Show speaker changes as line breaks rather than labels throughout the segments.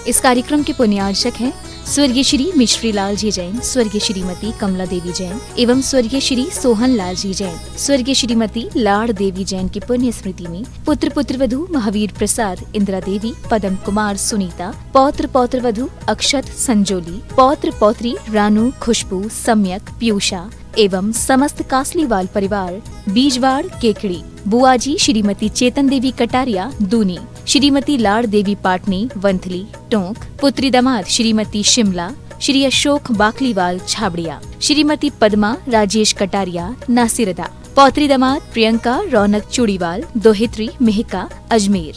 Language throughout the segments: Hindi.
इस कार्यक्रम के पुण्यार्चक हैं स्वर्गीय श्री मिश्री लाल जी जैन, स्वर्गीय श्रीमती कमला देवी जैन एवं स्वर्गीय श्री सोहन लाल जी जैन। स्वर्गीय श्रीमती लाड़ देवी जैन की पुण्य स्मृति में पुत्र पुत्रवधु महावीर प्रसाद, इंदिरा देवी, पदम कुमार, सुनीता, पौत्र पौत्रवधु अक्षत संजोली, पौत्र पौत्री रानू, खुशबू, सम्यक, पीयूषा एवं समस्त कासलीवाल परिवार, बीजवाड़, केकड़ी, बुआजी श्रीमती चेतन देवी कटारिया, दूनी, श्रीमती लाड़ देवी पाटनी, वंथली, टोंक, पुत्री दामाद श्रीमती शिमला, श्री अशोक बाकलीवाल छाबड़िया, श्रीमती पद्मा राजेश कटारिया, नासिरदा, पौत्री दामाद प्रियंका रौनक चूड़ीवाल, दोहित्री मेहका, अजमेर।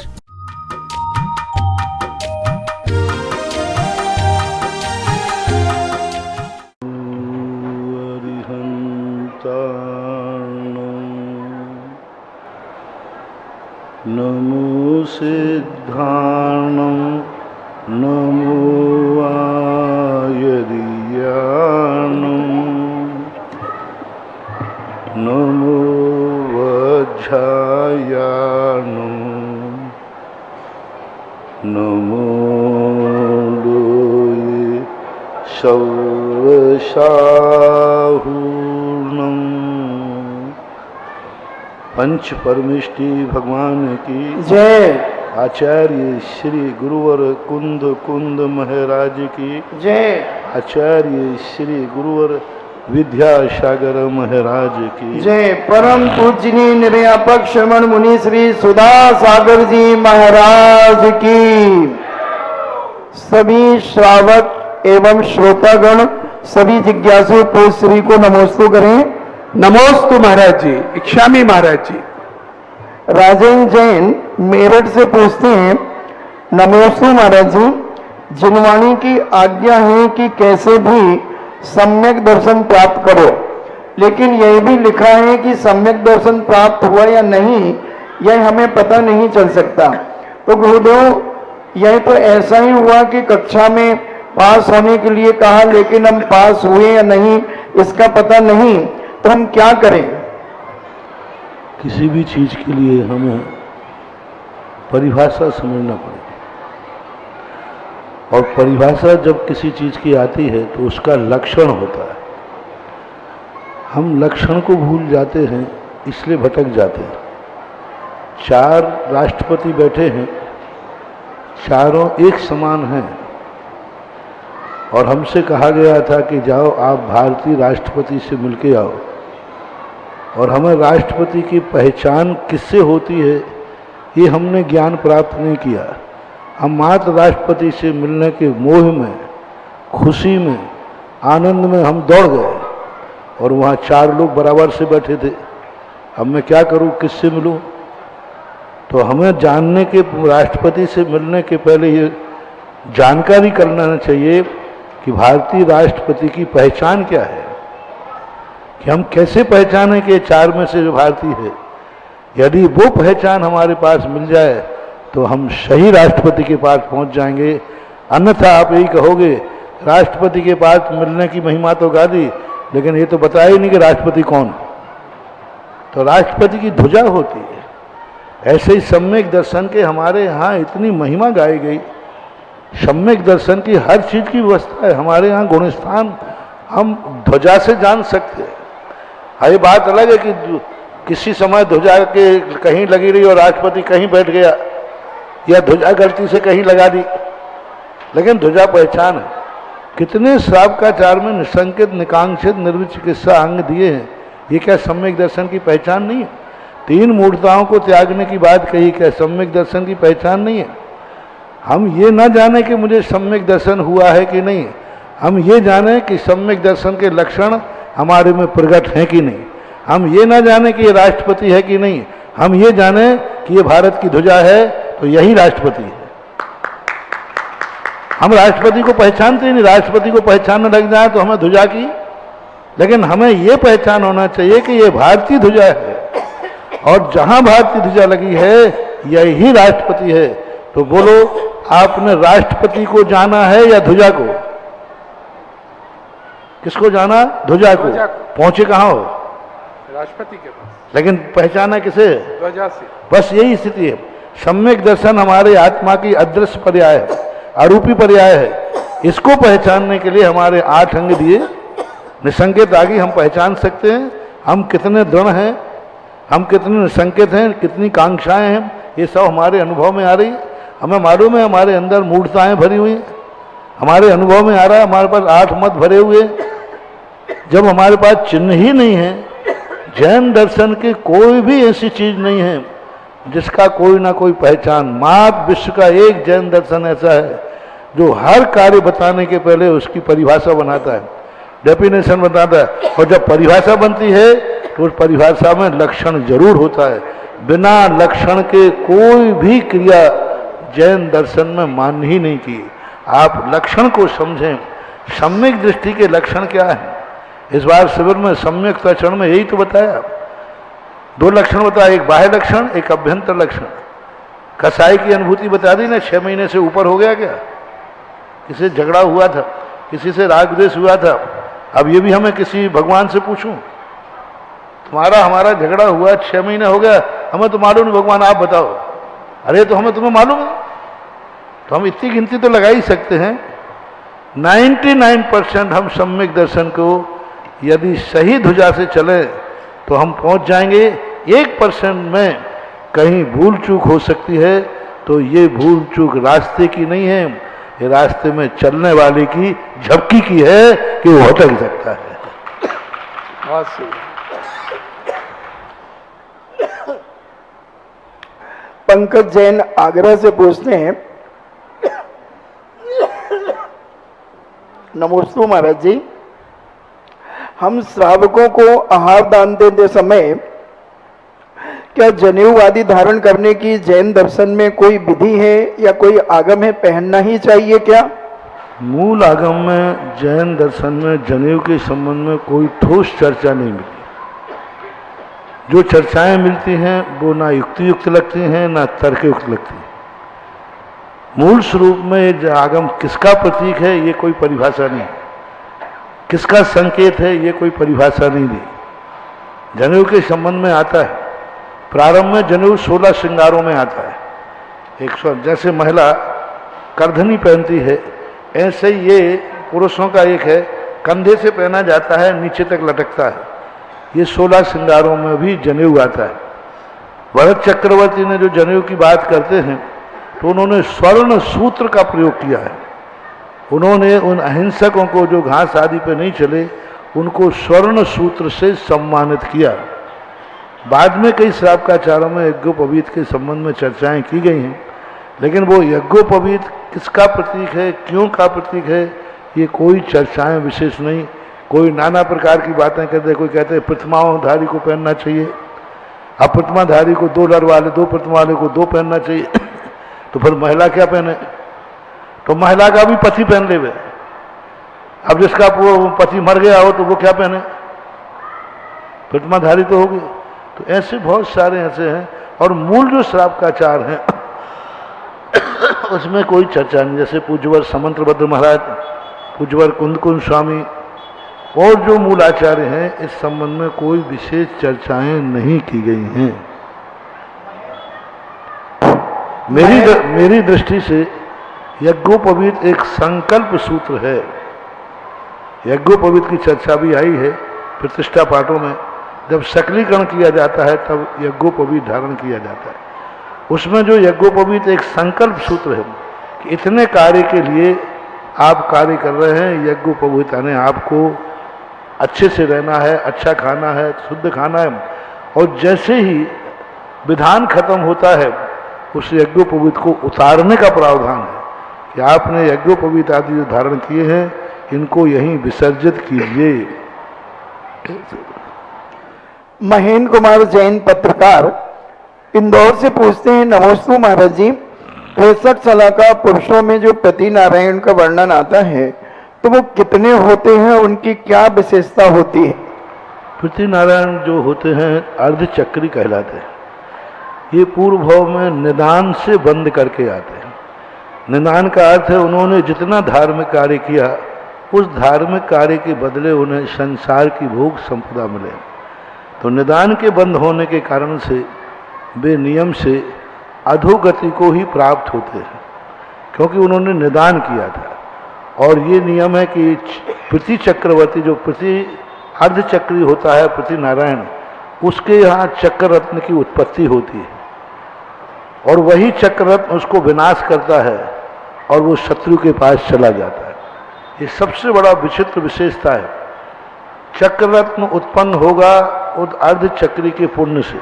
नमो सिद्धाणं नमो आयर्याणं नमो वज्रायाणं नमो लोये सर्वसाहुर्णं। पंच परमेष्टि भगवान की
जय।
आचार्य श्री गुरुवर कुंद कुंद महाराज की
जय।
आचार्य श्री गुरुवर विद्यासागर महाराज की
जय। परम पूजनीय निर्यापक श्रमण मुनि श्री सुधा सागर जी महाराज की। सभी श्रावक एवं श्रोतागण, सभी जिज्ञासु पूज्य श्री को नमोस्तु करें।
नमोस्तु महाराज जी। इच्छामी महाराज जी।
राजेंद्र जैन मेरठ से पूछते हैं, नमोस्तु महाराज जी, जिनवाणी की आज्ञा है कि कैसे भी सम्यक दर्शन प्राप्त करो, लेकिन यह भी लिखा है कि सम्यक दर्शन प्राप्त हुआ या नहीं यह हमें पता नहीं चल सकता। तो गुरुदेव, यह तो ऐसा ही हुआ कि कक्षा में पास होने के लिए कहा, लेकिन हम पास हुए या नहीं इसका पता नहीं, तो हम क्या करें?
किसी भी चीज के लिए हमें परिभाषा समझना पड़ेगी, और परिभाषा जब किसी चीज की आती है तो उसका लक्षण होता है। हम लक्षण को भूल जाते हैं, इसलिए भटक जाते हैं। 4 राष्ट्रपति बैठे हैं, चारों एक समान हैं, और हमसे कहा गया था कि जाओ आप भारतीय राष्ट्रपति से मिलके आओ, और हमें राष्ट्रपति की पहचान किससे होती है ये हमने ज्ञान प्राप्त नहीं किया। हम मात्र राष्ट्रपति से मिलने के मोह में, खुशी में, आनंद में हम दौड़ गए, और वहाँ 4 लोग बराबर से बैठे थे। अब मैं क्या करूँ, किससे मिलूँ? तो हमें जानने के, राष्ट्रपति से मिलने के पहले ये जानकारी करना चाहिए कि भारतीय राष्ट्रपति की पहचान क्या है, कि हम कैसे पहचानें कि 4 में से जो भारतीय है। यदि वो पहचान हमारे पास मिल जाए तो हम सही राष्ट्रपति के पास पहुंच जाएंगे। अन्यथा आप यही कहोगे राष्ट्रपति के पास मिलने की महिमा तो गा दी, लेकिन ये तो बताया ही नहीं कि राष्ट्रपति कौन। तो राष्ट्रपति की ध्वजा होती है। ऐसे ही सम्यक दर्शन के हमारे यहाँ इतनी महिमा गाई गई। सम्यक दर्शन की हर चीज की व्यवस्था है हमारे यहाँ। गुणस्थान हम ध्वजा से जान सकते हैं। हाँ, ये बात अलग है कि किसी समय ध्वजा के कहीं लगी रही और राष्ट्रपति कहीं बैठ गया, या ध्वजा गलती से कहीं लगा दी, लेकिन ध्वजा पहचान है। कितने श्रावकाचार में निसंकेत, निकांक्षित, निर्वित चिकित्सा अंग दिए हैं। ये क्या सम्यक दर्शन की पहचान नहीं है? 3 मूर्ताओं को त्यागने की बात कही, क्या सम्यक दर्शन की पहचान नहीं है? हम ये ना जाने कि मुझे सम्यक दर्शन हुआ है कि नहीं, हम ये जाने कि सम्यक दर्शन के लक्षण हमारे में प्रकट हैं कि नहीं। हम ये ना जाने कि ये राष्ट्रपति है कि नहीं, हम ये जाने कि ये भारत की ध्वजा है तो यही राष्ट्रपति है। हम राष्ट्रपति को पहचानते ही नहीं। राष्ट्रपति को पहचानने लग जाए तो हमें ध्वजा की, लेकिन हमें ये पहचान होना चाहिए कि ये भारतीय ध्वजा है, और जहां भारतीय ध्वजा लगी है यही राष्ट्रपति है। तो बोलो, आपने राष्ट्रपति को जाना है या ध्वजा को? किसको जाना? ध्वजा को। पहुंचे कहाँ हो?
राष्ट्रपति के पास।
लेकिन पहचाना किसे?
ध्वजा से।
बस यही स्थिति है। सम्यक दर्शन हमारे आत्मा की अदृश्य पर्याय है, अरूपी पर्याय है। इसको पहचानने के लिए हमारे 8 अंग दिए, निसंकेत आगे हम पहचान सकते हैं हम कितने दृढ़ हैं, हम कितने निसंकेत हैं, कितनी कांक्षाएं हैं, ये सब हमारे अनुभव में आ रही है। हमें मालूम है हमारे अंदर मूर्ताएं भरी हुई, हमारे अनुभव में आ रहा है, हमारे पास 8 मत भरे हुए। जब हमारे पास चिन्ह ही नहीं है, जैन दर्शन की कोई भी ऐसी चीज नहीं है जिसका कोई ना कोई पहचान। मात्र विश्व का एक जैन दर्शन ऐसा है जो हर कार्य बताने के पहले उसकी परिभाषा बनाता है, डेफिनेशन बताता है, और जब परिभाषा बनती है तो उस परिभाषा में लक्षण जरूर होता है। बिना लक्षण के कोई भी क्रिया जैन दर्शन में मान्य ही नहीं की। आप लक्षण को समझें, सम्यक दृष्टि के लक्षण क्या है। इस बार शिविर में सम्यक दर्शन में यही तो बताया, 2 लक्षण बताया, एक बाह्य लक्षण, एक अभ्यंतर लक्षण। कसाई की अनुभूति बता दी ना, 6 महीने से ऊपर हो गया क्या, किसी से झगड़ा हुआ था, किसी से राग द्वेष हुआ था। अब ये भी हमें किसी भगवान से पूछूं, तुम्हारा हमारा झगड़ा हुआ 6 महीने हो गया, हमें तो मालूम नहीं, भगवान आप बताओ। अरे तो हमें तुम्हें मालूम है, तो हम इतनी गिनती तो लगा ही सकते हैं। 99% हम सम्यक दर्शन को यदि सही ध्वजा से चले तो हम पहुंच जाएंगे। 1% में कहीं भूल चूक हो सकती है, तो ये भूल चूक रास्ते की नहीं है, ये रास्ते में चलने वाले की झपकी की है कि वो भटक सकता है।
बहुत सही।
पंकज जैन आगरा से पूछते हैं, नमोस्तु महाराज जी, हम श्रावकों को आहार दान देते समय क्या जनेऊ आदि धारण करने की जैन दर्शन में कोई विधि है या कोई आगम है, पहनना ही चाहिए क्या?
मूल आगम में जैन दर्शन में जनेऊ के संबंध में कोई ठोस चर्चा नहीं मिली। जो चर्चाएं मिलती हैं वो ना युक्तियुक्त लगती हैं ना तर्कयुक्त लगती हैं। मूल स्वरूप में जो आगम किसका प्रतीक है ये कोई परिभाषा नहीं, किसका संकेत है ये कोई परिभाषा नहीं दी। जनेऊ के संबंध में आता है, प्रारंभ में जनेऊ 16 श्रृंगारों में आता है। 100 जैसे महिला करधनी पहनती है, ऐसे ही ये पुरुषों का एक है, कंधे से पहना जाता है, नीचे तक लटकता है। ये 16 श्रृंगारों में भी जनेऊ आता है। भरत चक्रवर्ती ने जो जनेऊ की बात करते हैं तो उन्होंने स्वर्ण सूत्र का प्रयोग किया है। उन्होंने उन अहिंसकों को जो घास आदि पे नहीं चले उनको स्वर्ण सूत्र से सम्मानित किया। बाद में कई श्रावकाचारों में यज्ञोपवीत के संबंध में चर्चाएं की गई हैं, लेकिन वो यज्ञोपवीत किसका प्रतीक है, क्यों का प्रतीक है, ये कोई चर्चाएं विशेष नहीं। कोई नाना प्रकार की बातें करते, कोई कहते हैं प्रतिमाधारी को पहनना चाहिए, अब प्रतिमाधारी को 2 लड़ वाले 2 प्रतिमा वाले को 2 पहनना चाहिए तो फिर महिला क्या पहने, तो महिला का भी पति पहन ले। अब जिसका पति मर गया हो तो वो क्या पहने, प्रतिमाधारी तो होगी। तो ऐसे बहुत सारे ऐसे हैं, और मूल जो श्रावकाचार हैं उसमें कोई चर्चा नहीं। जैसे पूज्यवर समंत्रभद्र महाराज, पूज्यवर कुंद स्वामी और जो मूल आचार्य हैं, इस संबंध में कोई विशेष चर्चाएं नहीं की गई हैं। मेरी दृष्टि से यज्ञोपवीत एक संकल्प सूत्र है। यज्ञोपवीत की चर्चा भी आई है प्रतिष्ठा पाठों में। जब सकलीकरण किया जाता है तब यज्ञोपवीत धारण किया जाता है। उसमें जो यज्ञोपवीत एक संकल्प सूत्र है कि इतने कार्य के लिए आप कार्य कर रहे हैं, यज्ञोपवीत यानी आपको अच्छे से रहना है, अच्छा खाना है, शुद्ध खाना है, और जैसे ही विधान खत्म होता है उस यज्ञोपवीत को उतारने का प्रावधान है कि आपने यज्ञोपवीत आदि जो धारण किए हैं इनको यहीं विसर्जित कीजिए।
महेंद्र कुमार जैन पत्रकार इंदौर से पूछते हैं, नमोस्तु महाराज जी, 63 साल का पुरुषों में जो पति नारायण का वर्णन आता है तो वो कितने होते हैं, उनकी क्या विशेषता होती है?
पति नारायण जो होते हैं अर्धचक्री कहलाते हैं। ये पूर्व भाव में निदान से बंद करके आते हैं। निदान का अर्थ है उन्होंने जितना धार्मिक कार्य किया उस धार्मिक कार्य के बदले उन्हें संसार की भोग संपदा मिले। तो निदान के बंद होने के कारण से वे नियम से अधोगति को ही प्राप्त होते हैं, क्योंकि उन्होंने निदान किया था। और ये नियम है कि प्रति चक्रवर्ती, जो प्रति अर्धचक्री होता है, प्रति नारायण, उसके यहाँ चक्र रत्न की उत्पत्ति होती है और वही चक्र रत्न उसको विनाश करता है और वो शत्रु के पास चला जाता है। ये सबसे बड़ा विचित्र विशेषता है। चक्र रत्न उत्पन्न होगा उस अर्धचक्री के पुण्य से,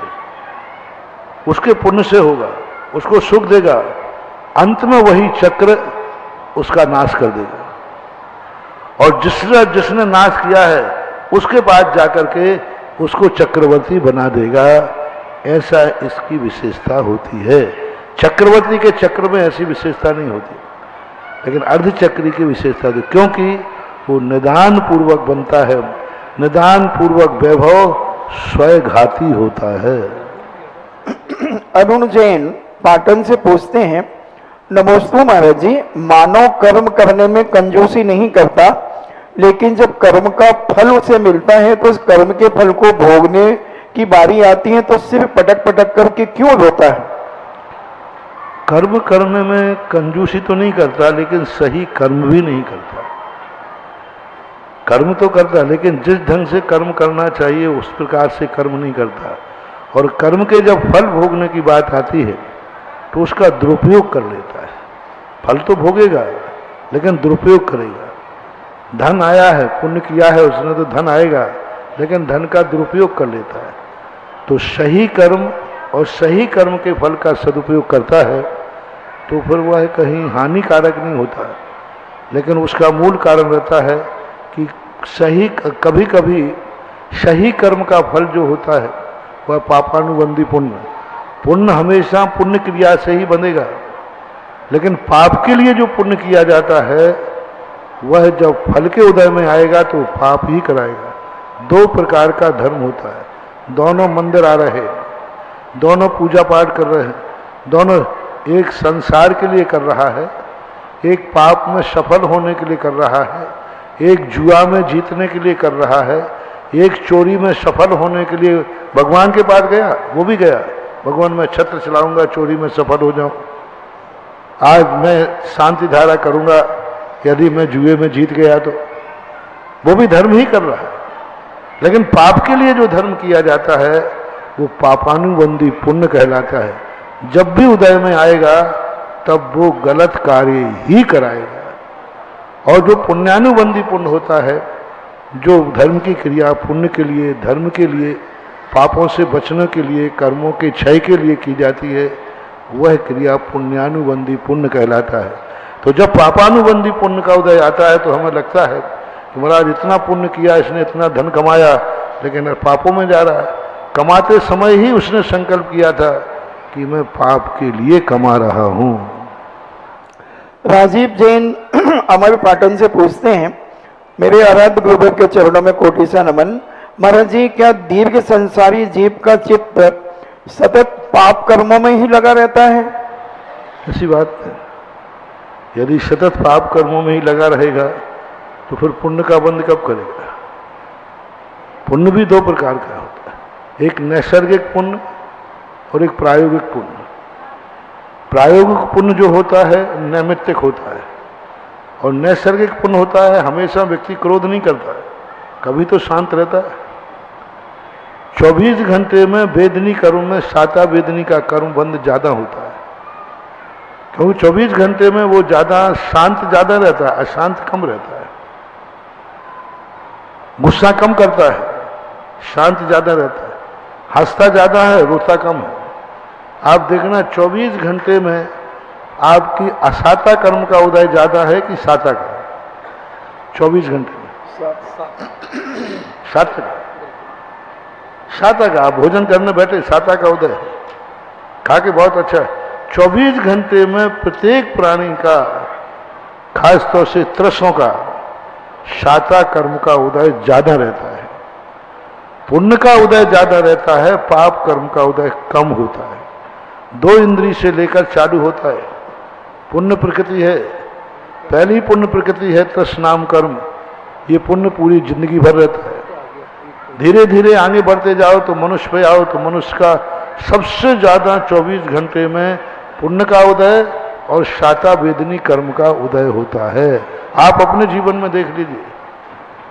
उसके पुण्य से होगा, उसको सुख देगा, अंत में वही चक्र उसका नाश कर देगा और जिसने नाश किया है उसके पास जाकर के उसको चक्रवर्ती बना देगा। ऐसा इसकी विशेषता होती है। चक्रवर्ती के चक्र में ऐसी विशेषता नहीं होती, लेकिन अर्धचक्री की विशेषता थी, क्योंकि वो निदान पूर्वक बनता है। निदान पूर्वक वैभव स्वयघाती होता है।
अरुण जैन पाटन से पूछते हैं, नमोस्तु महाराज जी, मानव कर्म करने में कंजूसी नहीं करता, लेकिन जब कर्म का फल उसे मिलता है तो उस कर्म के फल को भोगने की बारी आती है तो सिर्फ पटक पटक करके क्यों रोता है?
कर्म करने में कंजूसी तो नहीं करता, लेकिन सही कर्म भी नहीं करता। कर्म तो करता, लेकिन जिस ढंग से कर्म करना चाहिए उस प्रकार से कर्म नहीं करता। और कर्म के जब फल भोगने की बात आती है तो उसका दुरुपयोग कर लेता है। फल तो भोगेगा लेकिन दुरुपयोग करेगा। धन आया है, पुण्य किया है उसने, तो धन आएगा, लेकिन धन का दुरुपयोग कर लेता है। तो सही कर्म और सही कर्म के फल का सदुपयोग करता है तो फिर वह कहीं हानिकारक नहीं होता, लेकिन उसका मूल कारण रहता है कि कभी कभी सही कर्म का फल जो होता है वह पापानुबंधी पुण्य हमेशा पुण्य क्रिया से ही बनेगा, लेकिन पाप के लिए जो पुण्य किया जाता है वह जब फल के उदय में आएगा तो पाप ही कराएगा। दो प्रकार का धर्म होता है, दोनों मंदिर आ रहे, दोनों पूजा पाठ कर रहे हैं, दोनों एक संसार के लिए कर रहा है, एक पाप में सफल होने के लिए कर रहा है, एक जुआ में जीतने के लिए कर रहा है, एक चोरी में सफल होने के लिए भगवान के पास गया, वो भी गया, भगवान मैं छत्र चलाऊंगा, चोरी में सफल हो जाऊं, आज मैं शांति धारा करूंगा, यदि मैं जुए में जीत गया तो वो भी धर्म ही कर रहा है। लेकिन पाप के लिए जो धर्म किया जाता है वो पापानुबंधी पुण्य कहलाता है। जब भी उदय में आएगा तब वो गलत कार्य ही कराएगा। और जो पुण्यानुबंधी पुण्य होता है, जो धर्म की क्रिया पुण्य के लिए, धर्म के लिए, पापों से बचने के लिए, कर्मों के क्षय के लिए की जाती है, वह क्रिया पुण्यानुबंधी पुण्य कहलाता है। तो जब पापानुबंधी पुण्य का उदय आता है तो हमें लगता है कि महाराज इतना पुण्य किया, इसने इतना धन कमाया, लेकिन पापों में जा रहा है। कमाते समय ही उसने संकल्प किया था कि मैं पाप के लिए कमा रहा हूं।
राजीव जैन अमर पाटन से पूछते हैं, मेरे आराध्य गुरुदेव के चरणों में कोटि सा नमन। महाराज जी, क्या दीर्घ संसारी जीव का चित्त सतत पाप कर्मों में ही लगा रहता है?
ऐसी बात है। यदि सतत पाप कर्मों में ही लगा रहेगा तो फिर पुण्य का बंध कब करेगा? पुण्य भी दो प्रकार का होता है, एक नैसर्गिक पुण्य और एक प्रायोगिक पुण्य। प्रायोगिक पुण्य जो होता है नैमित्तिक होता है, और नैसर्गिक पुण्य होता है हमेशा व्यक्ति क्रोध नहीं करता है, कभी तो शांत रहता है। 24 घंटे में वेदनी कर्म में साता वेदनी का कर्म बंध ज्यादा होता है, क्योंकि 24 घंटे में वो ज्यादा शांत ज्यादा रहता है, अशांत कम रहता है। गुस्सा कम करता है, शांत ज्यादा रहता है, हंसता ज्यादा है, रोता कम है। आप देखना 24 घंटे में आपकी असाता कर्म का उदय ज्यादा है कि साता का? 24 घंटे में साता का आप भोजन करने बैठे, साता का उदय खा के बहुत अच्छा है। 24 घंटे में प्रत्येक प्राणी का, खास तौर से त्रसों का, साता कर्म का उदय ज्यादा रहता है। पुण्य का उदय ज्यादा रहता है, पाप कर्म का उदय कम होता है। 2 इंद्रिय से लेकर चालू होता है। पुण्य प्रकृति है, पहली पुण्य प्रकृति है त्रस नाम कर्म, ये पुण्य पूरी जिंदगी भर रहता है। धीरे धीरे आगे बढ़ते जाओ तो मनुष्य पे आओ तो मनुष्य का सबसे ज्यादा 24 घंटे में पुण्य का उदय और शाता वेदनी कर्म का उदय होता है। आप अपने जीवन में देख लीजिए,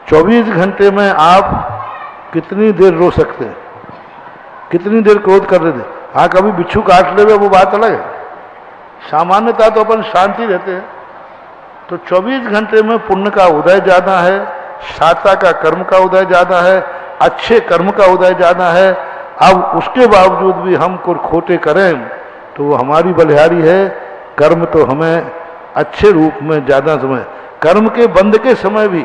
24 घंटे में आप कितनी देर रो सकते हैं, कितनी देर क्रोध कर रहे थे। हाँ, कभी बिच्छू काट ले वो बात अलग है, सामान्यतः तो अपन शांति रहते हैं। तो 24 घंटे में पुण्य का उदय ज्यादा है, शाता का कर्म का उदय ज्यादा है, अच्छे कर्म का उदय ज्यादा है। अब उसके बावजूद भी हम कुछ खोटे करें तो वो हमारी बलिहारी है। कर्म तो हमें अच्छे रूप में ज्यादा समय, कर्म के बंद के समय भी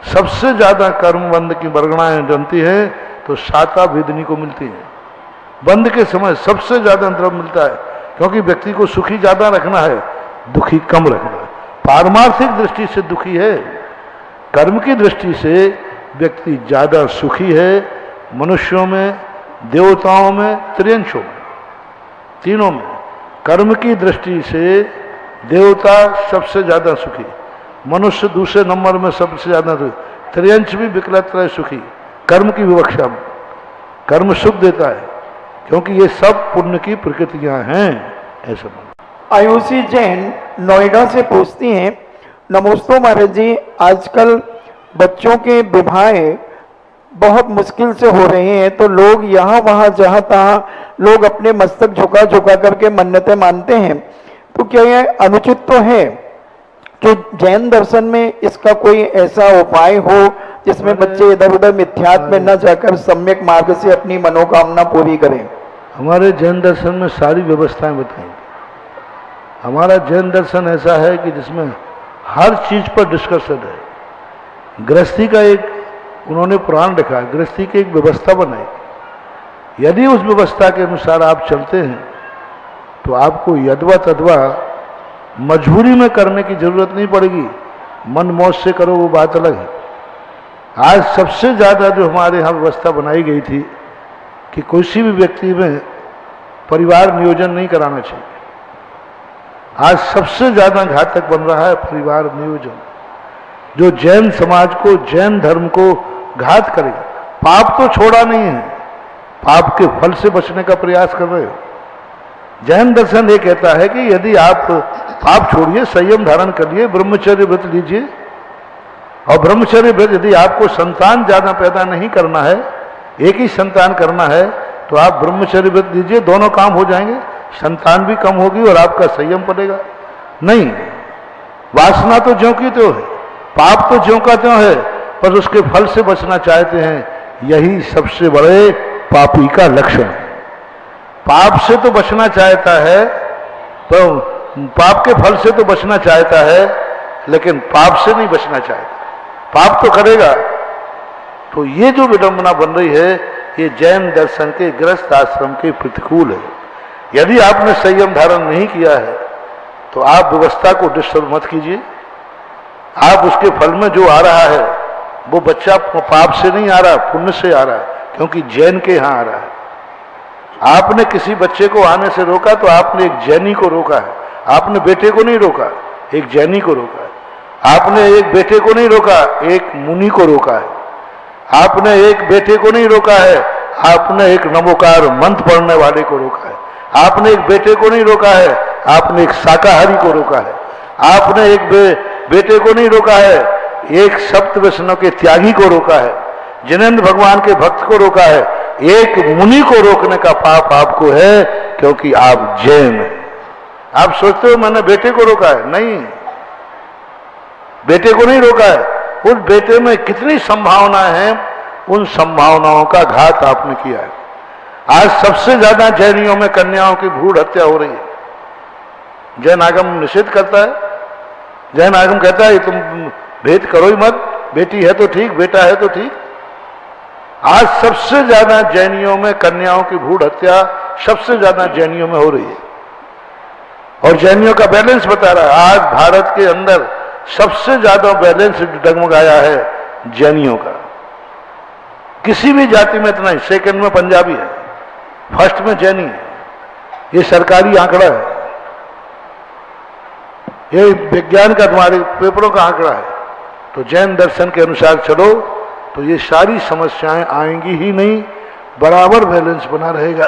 सबसे ज्यादा कर्म बंद की बरगणाएं जनती है तो शाता वेदनी को मिलती है। बंद के समय सबसे ज्यादा द्रव्य मिलता है, क्योंकि व्यक्ति को सुखी ज्यादा रखना है, दुखी कम रखना है। पारमार्थिक दृष्टि से दुखी है, कर्म की दृष्टि से व्यक्ति ज्यादा सुखी है। मनुष्यों में, देवताओं में, त्रियंशों में, तीनों में कर्म की दृष्टि से देवता सबसे ज्यादा सुखी, मनुष्य दूसरे नंबर में सबसे ज्यादा सुखी, त्रियंश भी विकलत्रय सुखी। कर्म की विवक्षा में कर्म सुख देता है, क्योंकि ये सब पुण्य की प्रकृतियां हैं। ऐसा
आयुषी जैन नोएडा से पूछती हैं, नमस्ते महाराज जी, आजकल बच्चों के विवाह बहुत मुश्किल से हो रहे हैं, तो लोग यहाँ वहाँ जहाँ तहाँ लोग अपने मस्तक झुका झुका करके मन्नतें मानते हैं, तो क्या यह अनुचित तो है? कि जैन दर्शन में इसका कोई ऐसा उपाय हो जिसमें बच्चे इधर उधर मिथ्यात्व में न जाकर सम्यक मार्ग से अपनी मनोकामना पूरी करें?
हमारे जैन दर्शन में सारी व्यवस्थाएं बताएंगे। हमारा जैन दर्शन ऐसा है कि जिसमें हर चीज पर डिस्कशन है। गृहस्थी का एक उन्होंने पुराण लिखा है, गृहस्थी की एक व्यवस्था बनाई। यदि उस व्यवस्था के अनुसार आप चलते हैं तो आपको यदवा तदवा मजबूरी में करने की जरूरत नहीं पड़ेगी। मन मौज से करो वो बात अलग है। आज सबसे ज्यादा जो हमारे यहाँ व्यवस्था बनाई गई थी कि किसी भी व्यक्ति में परिवार नियोजन नहीं कराना चाहिए। आज सबसे ज्यादा घातक बन रहा है परिवार नियोजन, जो जैन समाज को, जैन धर्म को घात करेगा। पाप तो छोड़ा नहीं है, पाप के फल से बचने का प्रयास कर रहे हो। जैन दर्शन ये कहता है कि यदि आप पाप छोड़िए, संयम धारण करिए, ब्रह्मचर्य व्रत लीजिए, और ब्रह्मचर्य व्रत यदि आपको संतान ज्यादा पैदा नहीं करना है, एक ही संतान करना है, तो आप ब्रह्मचर्य व्रत लीजिए, दोनों काम हो जाएंगे, संतान भी कम होगी और आपका संयम पड़ेगा। नहीं, वासना तो ज्यों की त्यों है, पाप तो ज्यों का त्यों है, पर उसके फल से बचना चाहते हैं। यही सबसे बड़े पापी का लक्षण है। पाप से तो बचना चाहता है, तो पाप के फल से तो बचना चाहता है, लेकिन पाप से नहीं बचना चाहता, पाप तो करेगा। तो ये जो विडंबना बन रही है, ये जैन दर्शन के गृहस्थ आश्रम के प्रतिकूल है। यदि आपने संयम धारण नहीं किया है तो आप व्यवस्था को डिस्टर्ब मत कीजिए। आप उसके फल में जो आ रहा है वो बच्चा पाप से नहीं आ रहा, पुण्य से आ रहा है, क्योंकि जैन के यहाँ आ रहा है। आपने किसी बच्चे को आने से रोका तो आपने एक जैनी को रोका है। आपने बेटे को नहीं रोका, एक जैनी को रोका है। आपने एक बेटे को नहीं रोका, एक मुनि को रोका है। आपने एक बेटे को नहीं रोका है, आपने एक नमोकार मंत्र पढ़ने वाले को रोका है। आपने एक बेटे को नहीं रोका है, आपने एक शाकाहारी को रोका है। आपने एक बेटे को नहीं रोका है, एक सप्त वैष्णव के त्यागी को रोका है। जिनेंद्र भगवान के भक्त को रोका है। एक मुनि को रोकने का पाप आपको है, क्योंकि आप जैन हैं। आप सोचते हो मैंने बेटे को रोका है, नहीं, बेटे को नहीं रोका है। उस बेटे में कितनी संभावना है, उन संभावनाओं का घात आपने किया है। आज सबसे ज्यादा जैनियों में कन्याओं की भ्रूण हत्या हो रही है। जैन आगम निषेध करता है, जैन आगम कहता है तुम भेद करो ही मत, बेटी है तो ठीक, बेटा है तो ठीक। आज सबसे ज्यादा जैनियों में कन्याओं की भ्रूण हत्या सबसे ज्यादा जैनियों में हो रही है। और जैनियों का बैलेंस बता रहा है, आज भारत के अंदर सबसे ज्यादा बैलेंस डगमगाया है जैनियों का। किसी भी जाति में इतना ही, सेकंड में पंजाबी है, फर्स्ट में जैनी है। ये सरकारी आंकड़ा है, ये विज्ञान का तुम्हारे पेपरों का आंकड़ा है। तो जैन दर्शन के अनुसार चलो तो ये सारी समस्याएं आएंगी ही नहीं, बराबर बैलेंस बना रहेगा।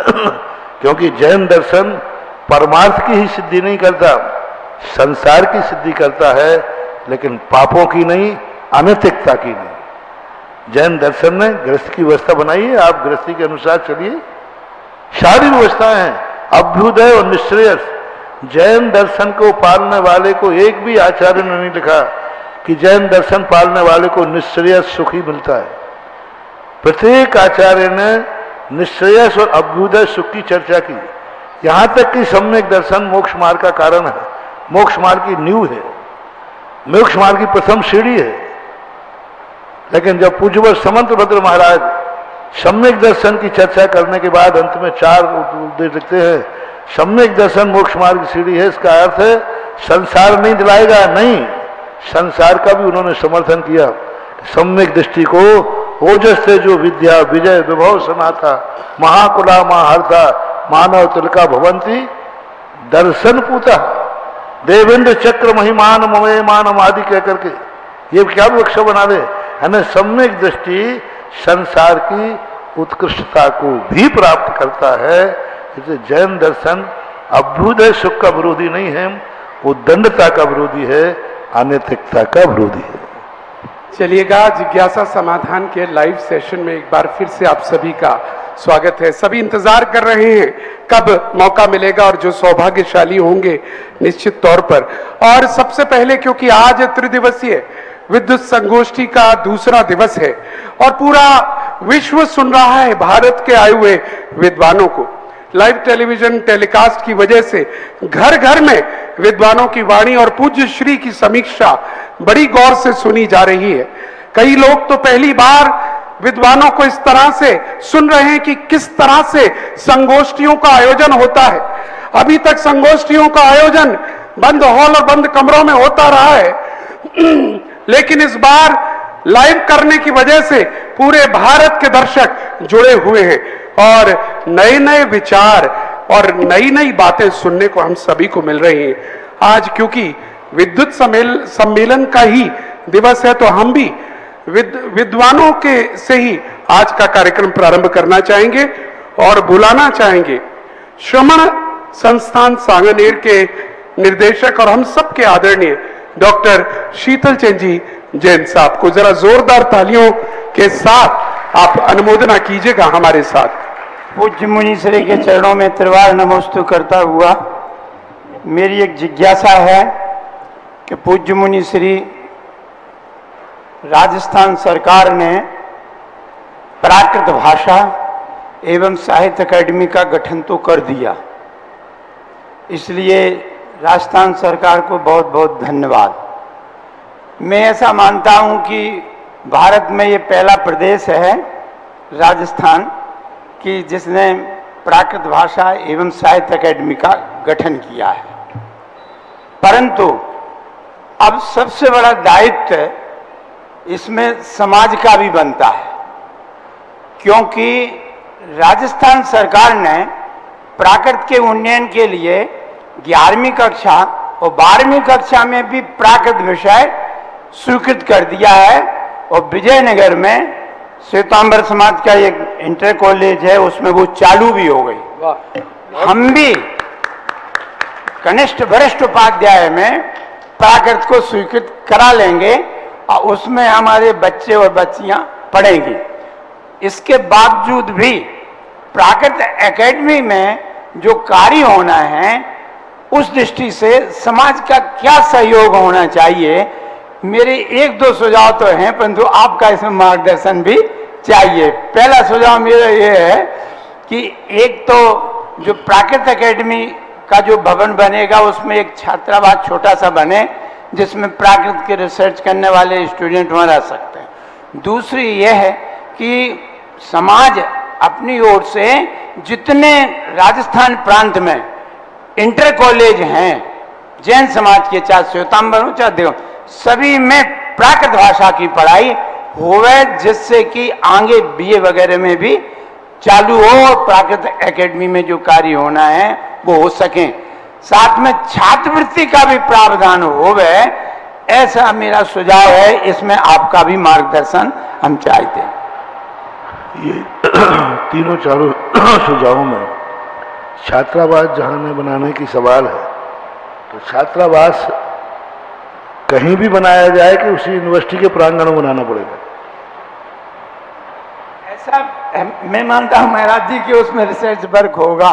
क्योंकि जैन दर्शन परमार्थ की ही सिद्धि नहीं करता, संसार की सिद्धि करता है, लेकिन पापों की नहीं, अनैतिकता की नहीं। जैन दर्शन ने गृहस्थ की व्यवस्था बनाई है, आप गृहस्थी के अनुसार चलिए, सारी व्यवस्थाएं हैं, अभ्युदय और निश्रेयस। जैन दर्शन को पालने वाले को एक भी आचार्य ने नहीं लिखा कि जैन दर्शन पालने वाले को निश्रेयस सुखी मिलता है। प्रत्येक आचार्य ने निश्रेयस और अभ्युदय सुख की चर्चा की, यहां तक कि सम्यक दर्शन मोक्ष मार्ग का कारण है, मोक्ष मार्ग की नींव है, मोक्ष मार्ग की प्रथम सीढ़ी है। लेकिन जब पूज्यवर समंतभद्र महाराज सम्यक दर्शन की चर्चा करने के बाद अंत में 4 उपदेश लिखते हैं, सम्यक दर्शन मोक्ष मार्ग की सीढ़ी है, इसका अर्थ है संसार नहीं दिलाएगा, नहीं, संसार का भी उन्होंने समर्थन किया। सम्यक दृष्टि को ओजस से जो विद्या विजय विभव सनाथा महाकुला महाहर्ता मानव तिलका भवंती दर्शन पूता देवेंद्र चक्र महिमान ममय मानम आदि कह करके ये क्या वृक्ष बना दे, है ना। सम्यक दृष्टि संसार की उत्कृष्टता को भी प्राप्त करता है। इसलिए जैन दर्शन अभ्युदय सुख का विरोधी नहीं है, वो दंडता का विरोधी है, अनैतिकता का विरोधी है।
चलिएगा, जिज्ञासा समाधान के लाइव सेशन में एक बार फिर से आप सभी का स्वागत है। सभी इंतजार कर रहे हैं कब मौका मिलेगा और जो सौभाग्यशाली होंगे निश्चित तौर पर। और सबसे पहले, क्योंकि आज त्रिदिवसीय विद्युत संगोष्ठी का दूसरा दिवस है और पूरा विश्व सुन रहा है भारत के आए हुए विद्वानों को, लाइव टेलीविजन टेलीकास्ट की वजह से घर घर में विद्वानों की वाणी और पूज्य श्री की समीक्षा बड़ी गौर से सुनी जा रही है। कई लोग तो पहली बार विद्वानों को इस तरह से सुन रहे हैं कि किस तरह से संगोष्ठियों का आयोजन होता है। अभी तक संगोष्ठियों का आयोजन बंद हॉल और बंद कमरों में होता रहा है, लेकिन इस बार लाइव करने की वजह से पूरे भारत के दर्शक जुड़े हुए हैं और नए नए विचार और नई नई बातें सुनने को हम सभी को मिल रही हैं। आज क्योंकि विद्युत सम्मेलन का ही दिवस है, तो हम भी विद्वानों के से ही आज का कार्यक्रम प्रारंभ करना चाहेंगे और बुलाना चाहेंगे श्रमण संस्थान सांगनेर के निर्देशक और हम सबके आदरणीय डॉक्टर शीतल चंद जी जैन साहब को। जरा जोरदार तालियों के साथ आप अनुमोदना कीजिएगा हमारे साथ।
पूज्य मुनि श्री के चरणों में त्रिवार नमोस्तु करता हुआ मेरी एक जिज्ञासा है कि पूज्य मुनि श्री राजस्थान सरकार ने प्राकृत भाषा एवं साहित्य अकादमी का गठन तो कर दिया, इसलिए राजस्थान सरकार को बहुत बहुत धन्यवाद। मैं ऐसा मानता हूं कि भारत में ये पहला प्रदेश है राजस्थान कि जिसने प्राकृत भाषा एवं साहित्य अकादमी का गठन किया है। परंतु अब सबसे बड़ा दायित्व इसमें समाज का भी बनता है, क्योंकि राजस्थान सरकार ने प्राकृत के उन्नयन के लिए 11वीं कक्षा और 12वीं कक्षा में भी प्राकृत विषय स्वीकृत कर दिया है। और विजयनगर में श्वेतांबर समाज का एक इंटर कॉलेज है, उसमें वो चालू भी हो गई। हम भी कनिष्ठ वरिष्ठ उपाध्याय में प्राकृत को स्वीकृत करा लेंगे और उसमें हमारे बच्चे और बच्चियां पढ़ेंगी। इसके बावजूद भी प्राकृत एकेडमी में जो कार्य होना है उस दृष्टि से समाज का क्या सहयोग होना चाहिए, मेरे 1-2 सुझाव तो हैं, परंतु आपका इसमें मार्गदर्शन भी चाहिए। पहला सुझाव मेरा ये है कि एक तो जो प्राकृत एकेडमी का जो भवन बनेगा उसमें एक छात्रावास छोटा सा बने जिसमें प्राकृत के रिसर्च करने वाले स्टूडेंट वहाँ रह सकते हैं। दूसरी यह है कि समाज अपनी ओर से जितने राजस्थान प्रांत में इंटर कॉलेज हैं जैन समाज के, चाहे श्वेतांबर हो चाहे देव, सभी में प्राकृत भाषा की पढ़ाई होवे, जिससे कि आगे बीए वगैरह में भी चालू हो और प्राकृत एकेडमी में जो कार्य होना है वो हो सके। साथ में छात्रवृत्ति का भी प्रावधान होवे, ऐसा मेरा सुझाव है। इसमें आपका भी मार्गदर्शन हम चाहते हैं।
ये तीनों चारों सुझावों में छात्रावास जहाँ में बनाने की सवाल है, तो छात्रावास कहीं भी बनाया जाए कि उसी यूनिवर्सिटी के प्रांगण में बनाना पड़ेगा?
ऐसा मैं मानता हूँ महाराज जी कि उसमें रिसर्च वर्क होगा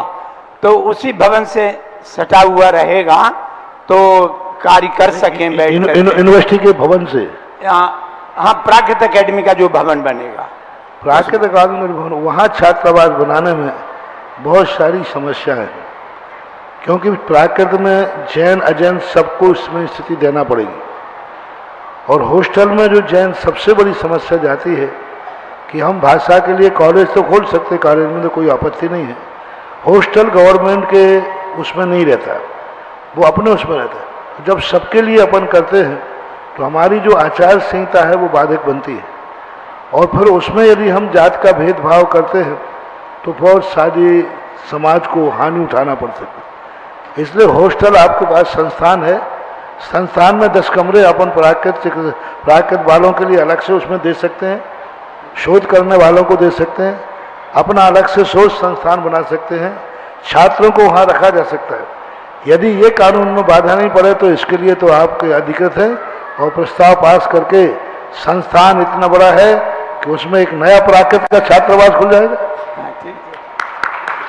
तो उसी भवन से सटा हुआ रहेगा, तो कार्य कर सकें बैठ कर।
यूनिवर्सिटी के भवन से?
हाँ, प्राकृत एकेडमी का जो भवन बनेगा,
प्राकृत अकादमी भवन, वहाँ छात्रावास बनाने में बहुत सारी समस्याएं हैं, क्योंकि प्राकृत में जैन अजैन सबको इसमें स्थिति देना पड़ेगी। और हॉस्टल में जो जैन सबसे बड़ी समस्या जाती है कि हम भाषा के लिए कॉलेज तो खोल सकते, कॉलेज में तो कोई आपत्ति नहीं है, हॉस्टल गवर्नमेंट के उसमें नहीं रहता, वो अपने उसमें रहता है। जब सबके लिए अपन करते हैं तो हमारी जो आचार संहिता है वो बाधक बनती है, और फिर उसमें यदि हम जात का भेदभाव करते हैं तो बहुत सारी समाज को हानि उठाना पड़ सकती है। इसलिए हॉस्टल आपके पास संस्थान है, संस्थान में 10 कमरे अपन प्राकृत वालों के लिए अलग से उसमें दे सकते हैं, शोध करने वालों को दे सकते हैं, अपना अलग से शोध संस्थान बना सकते हैं, छात्रों को वहाँ रखा जा सकता है। यदि ये कानून में बाधा नहीं पड़े तो इसके लिए तो आपके अधिकृत है, और प्रस्ताव पास करके संस्थान इतना बड़ा है कि उसमें एक नया प्राकृत का छात्रावास खुल जाएगा।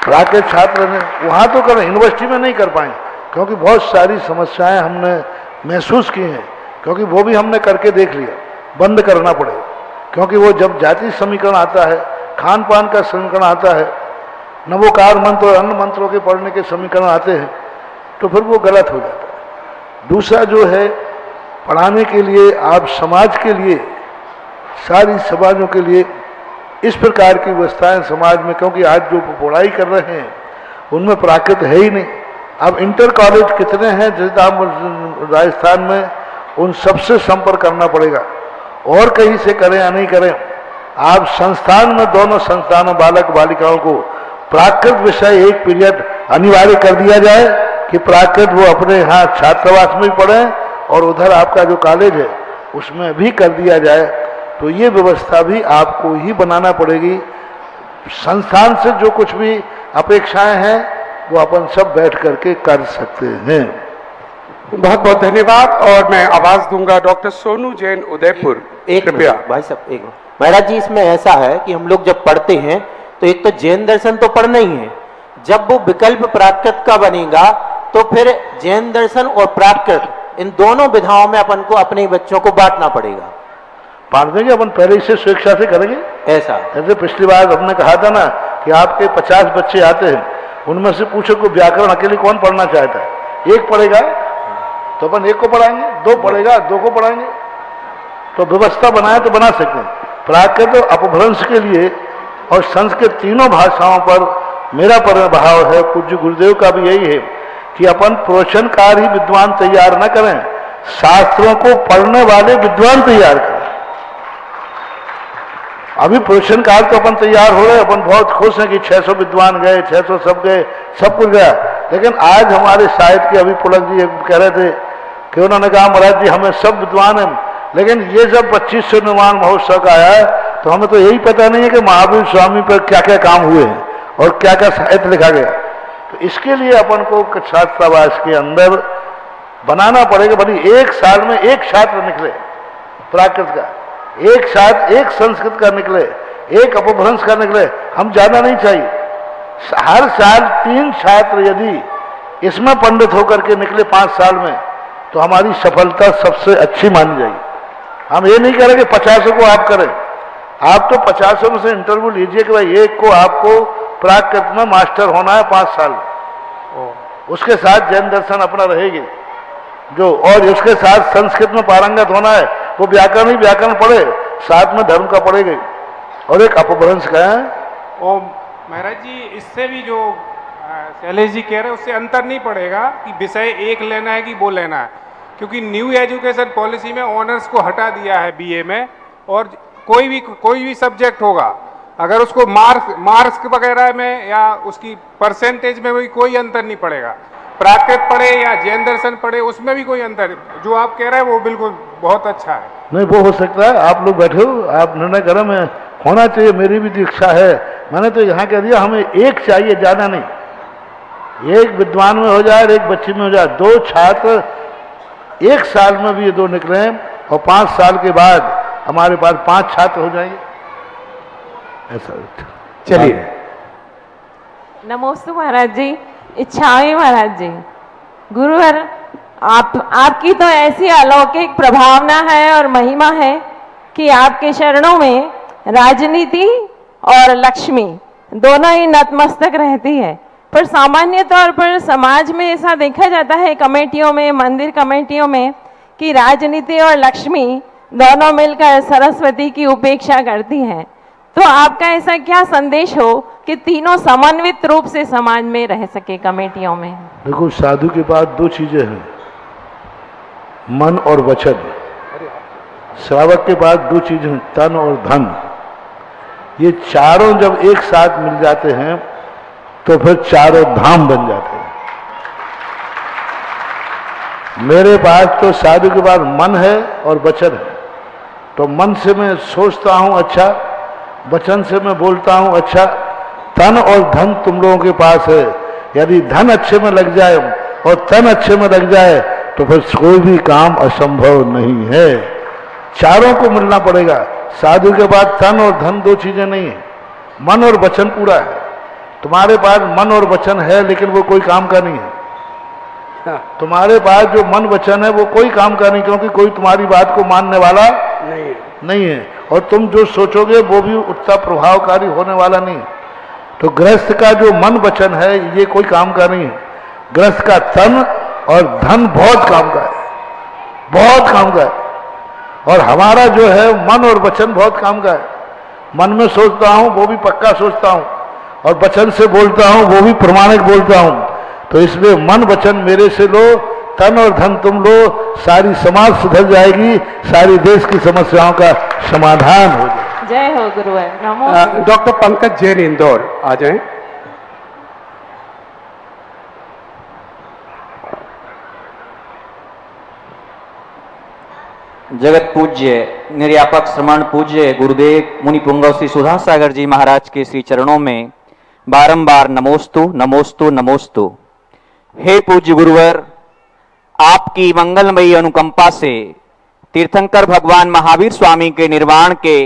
प्राकृत छात्र ने वहाँ तो करें, यूनिवर्सिटी में नहीं कर पाए, क्योंकि बहुत सारी समस्याएं हमने महसूस की हैं, क्योंकि वो भी हमने करके देख लिया, बंद करना पड़ेगा। क्योंकि वो जब जाति समीकरण आता है, खान पान का समीकरण आता है, नवोकार मंत्र और अन्य मंत्रों के पढ़ने के समीकरण आते हैं, तो फिर वो गलत हो जाता है। दूसरा जो है, पढ़ाने के लिए आप समाज के लिए, सारी समाजों के लिए इस प्रकार की व्यवस्थाएं समाज में, क्योंकि आज जो पढ़ाई कर रहे हैं उनमें प्राकृत है ही नहीं। अब इंटर कॉलेज कितने हैं जैसे आप राजस्थान में, उन सबसे संपर्क करना पड़ेगा, और कहीं से करें या नहीं करें, आप संस्थान में, दोनों संस्थानों बालक बालिकाओं को प्राकृत विषय एक पीरियड अनिवार्य कर दिया जाए कि प्राकृत वो अपने यहाँ छात्रावास में भी पढ़ें, और उधर आपका जो कॉलेज है उसमें भी कर दिया जाए। तो ये व्यवस्था भी आपको ही बनाना पड़ेगी। संस्थान से जो कुछ भी अपेक्षाएं हैं वो अपन सब बैठ करके कर सकते हैं।
बहुत बहुत धन्यवाद। और मैं आवाज दूंगा डॉक्टर सोनू जैन उदयपुर।
कृपया भाई साहब, एक महाराज जी, इसमें ऐसा है कि हम लोग जब पढ़ते हैं तो एक तो जैन दर्शन तो पढ़ना ही है, जब वो विकल्प प्राकृत का बनेगा तो फिर जैन दर्शन और प्राकृत इन दोनों विधाओं में अपन को अपने बच्चों को बांटना पड़ेगा।
बांट देंगे अपन, पहले से स्वेच्छा से करेंगे।
ऐसा
जैसे पिछली बार हमने कहा था ना कि आपके 50 बच्चे आते हैं, उनमें से पूछो को व्याकरण अकेले कौन पढ़ना चाहता है, एक पढ़ेगा तो अपन एक को पढ़ाएंगे, 2 पढ़ेगा 2 को पढ़ाएंगे। तो व्यवस्था बनाए तो बना सकते हैं। प्राकृत और अपभ्रंश के लिए और संस्कृत तीनों भाषाओं पर मेरा प्रभाव है, पूज्य गुरुदेव का भी यही है कि अपन प्रवचनकार ही विद्वान तैयार न करें, शास्त्रों को पढ़ने वाले विद्वान तैयार करें। अभी प्रवचनकार तो अपन तैयार हो रहे, अपन बहुत खुश हैं कि 600 विद्वान गए, 600 सब गए, सब कुछ गया। लेकिन आज हमारे साहित्य के अभी पुलक जी कह रहे थे कि उन्होंने कहा महाराज जी हमें सब विद्वान हैं, लेकिन ये जब 2500 निर्माण महोत्सव का आया है तो हमें तो यही पता नहीं है कि महावीर स्वामी पर क्या क्या काम हुए हैं और क्या क्या साहित्य लिखा गया। तो इसके लिए अपन को छात्रावास के अंदर बनाना पड़ेगा। भले एक साल में एक छात्र निकले प्राकृत का, एक छात्र एक संस्कृत का निकले, एक अपभ्रंश का निकले, हम ज्यादा नहीं चाहिए। हर साल 3 छात्र यदि इसमें पंडित होकर के निकले 5 साल में, तो हमारी सफलता सबसे अच्छी मानी जाएगी। हम ये नहीं कह रहे कि 50 को आप करें, आप तो 50 में से इंटरव्यू लीजिए कि भाई एक को आपको प्राकृत में मास्टर होना है 5 साल, उसके साथ जैन दर्शन अपना रहेगी जो, और उसके साथ संस्कृत में पारंगत होना है, वो व्याकरण ही व्याकरण पढ़े, साथ में धर्म का पढ़ेगा, और एक अपभ्रंश का है।
ओ महाराज जी, इससे भी जो शैलेश जी कह रहे हैं उससे अंतर नहीं पड़ेगा कि विषय एक लेना है कि वो लेना है, क्योंकि न्यू एजुकेशन पॉलिसी में ऑनर्स को हटा दिया है बीए में, और कोई भी सब्जेक्ट होगा अगर उसको मार्क्स वगैरह में या उसकी परसेंटेज में भी कोई अंतर नहीं पड़ेगा। प्राकृत पढ़े या जैन दर्शन पढ़े उसमें भी कोई अंतर, जो आप कह रहे हैं वो बिल्कुल बहुत अच्छा है।
नहीं, वो हो सकता है, आप लोग बैठे हो, आप निर्णय करो, में होना चाहिए, मेरी भी इच्छा है। मैंने तो यहाँ कह दिया हमें एक चाहिए, ज्यादा नहीं। एक विद्वान में हो जाए और एक बच्ची में हो जाए, 2 छात्र एक साल में भी ये 2 निकले और 5 साल के बाद हमारे पास 5 छात्र हो जाएंगे, ऐसा।
चलिए।
नमोस्तु महाराज जी, इच्छाएं महाराज जी। गुरुवर, आपकी तो ऐसी अलौकिक प्रभावना है और महिमा है कि आपके चरणों में राजनीति और लक्ष्मी दोनों ही नतमस्तक रहती है। पर सामान्य तौर पर समाज में ऐसा देखा जाता है, कमेटियों में, मंदिर कमेटियों में, कि राजनीति और लक्ष्मी दोनों मिलकर सरस्वती की उपेक्षा करती हैं। तो आपका ऐसा क्या संदेश हो कि तीनों समन्वित रूप से समाज में रह सके कमेटियों में?
देखो, साधु के पास 2 चीजें हैं, मन और वचन। श्रावक के पास 2 चीजें हैं, तन और धन। ये चारों जब एक साथ मिल जाते हैं तो फिर चारों धाम बन जाते हैं। मेरे पास तो साधु के पास मन है और वचन है। तो मन से मैं सोचता हूं अच्छा, वचन से मैं बोलता हूं अच्छा। तन और धन तुम लोगों के पास है। यदि धन अच्छे में लग जाए और तन अच्छे में लग जाए तो फिर कोई भी काम असंभव नहीं है। चारों को मिलना पड़ेगा। साधु के पास तन और धन 2 चीजें नहीं है, मन और वचन पूरा है। तुम्हारे पास मन और वचन है लेकिन वो कोई काम का नहीं है। तुम्हारे पास जो मन वचन है वो कोई काम का नहीं, क्योंकि कोई तुम्हारी बात को मानने वाला नहीं है। और तुम जो सोचोगे वो भी उतना प्रभावकारी होने वाला नहीं। तो गृहस्थ का जो मन वचन है ये कोई काम का नहीं है। गृहस्थ का तन और धन बहुत काम का है, बहुत काम का है। और हमारा जो है मन और वचन बहुत काम का है। मन में सोचता हूं वो भी पक्का सोचता हूं, और वचन से बोलता हूं वो भी प्रमाणिक बोलता हूं। तो इसलिए मन वचन मेरे से लो, तन और धन तुम लो, सारी समाज सुधर जाएगी, सारी देश की समस्याओं का समाधान हो जाएगा।
जय हो गुरुवर। नमो।
डॉक्टर पंकज जैन इंदौर आ जाएं।
जगत पूज्य निर्यापक श्रमण पूज्य गुरुदेव मुनि पुंगव श्री सुधा सागर जी महाराज के श्री चरणों में बारंबार नमोस्तु नमोस्तु नमोस्तु। हे पूज्य गुरुवर, आपकी मंगलमयी अनुकंपा से तीर्थंकर भगवान महावीर स्वामी के निर्वाण के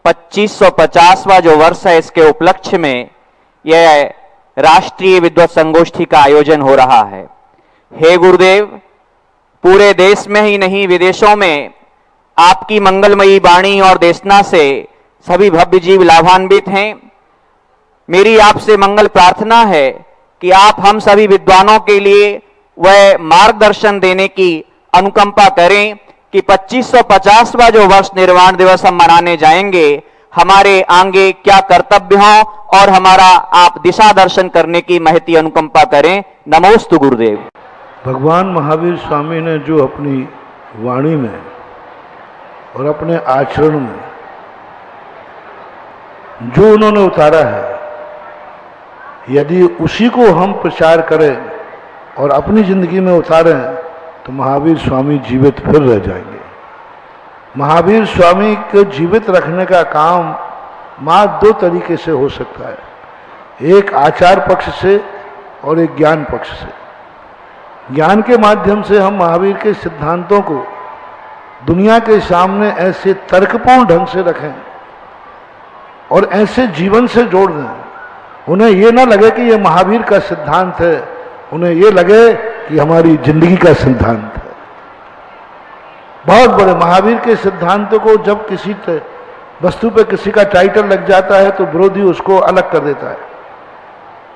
2550वां जो वर्ष है, इसके उपलक्ष्य में यह राष्ट्रीय विद्वत संगोष्ठी का आयोजन हो रहा है। हे गुरुदेव, पूरे देश में ही नहीं विदेशों में आपकी मंगलमयी वाणी और देशना से सभी भव्य जीव लाभान्वित हैं। मेरी आपसे मंगल प्रार्थना है कि आप हम सभी विद्वानों के लिए वह मार्गदर्शन देने की अनुकंपा करें कि 2550वां जो वर्ष निर्वाण दिवस हम मनाने जाएंगे, हमारे आगे क्या कर्तव्य हों और हमारा आप दिशा दर्शन करने की महती अनुकंपा करें। नमोस्तु गुरुदेव।
भगवान महावीर स्वामी ने जो अपनी वाणी में और अपने आचरण में जो उन्होंने उतारा है, यदि उसी को हम प्रचार करें और अपनी जिंदगी में उतारें तो महावीर स्वामी जीवित फिर रह जाएंगे। महावीर स्वामी को जीवित रखने का काम मात्र 2 तरीके से हो सकता है, एक आचार पक्ष से और एक ज्ञान पक्ष से। ज्ञान के माध्यम से हम महावीर के सिद्धांतों को दुनिया के सामने ऐसे तर्कपूर्ण ढंग से रखें और ऐसे जीवन से जोड़ दें, उन्हें ये ना लगे कि ये महावीर का सिद्धांत है, उन्हें ये लगे कि हमारी जिंदगी का सिद्धांत है। बहुत बड़े महावीर के सिद्धांतों को जब किसी वस्तु पे किसी का टाइटल लग जाता है तो विरोधी उसको अलग कर देता है।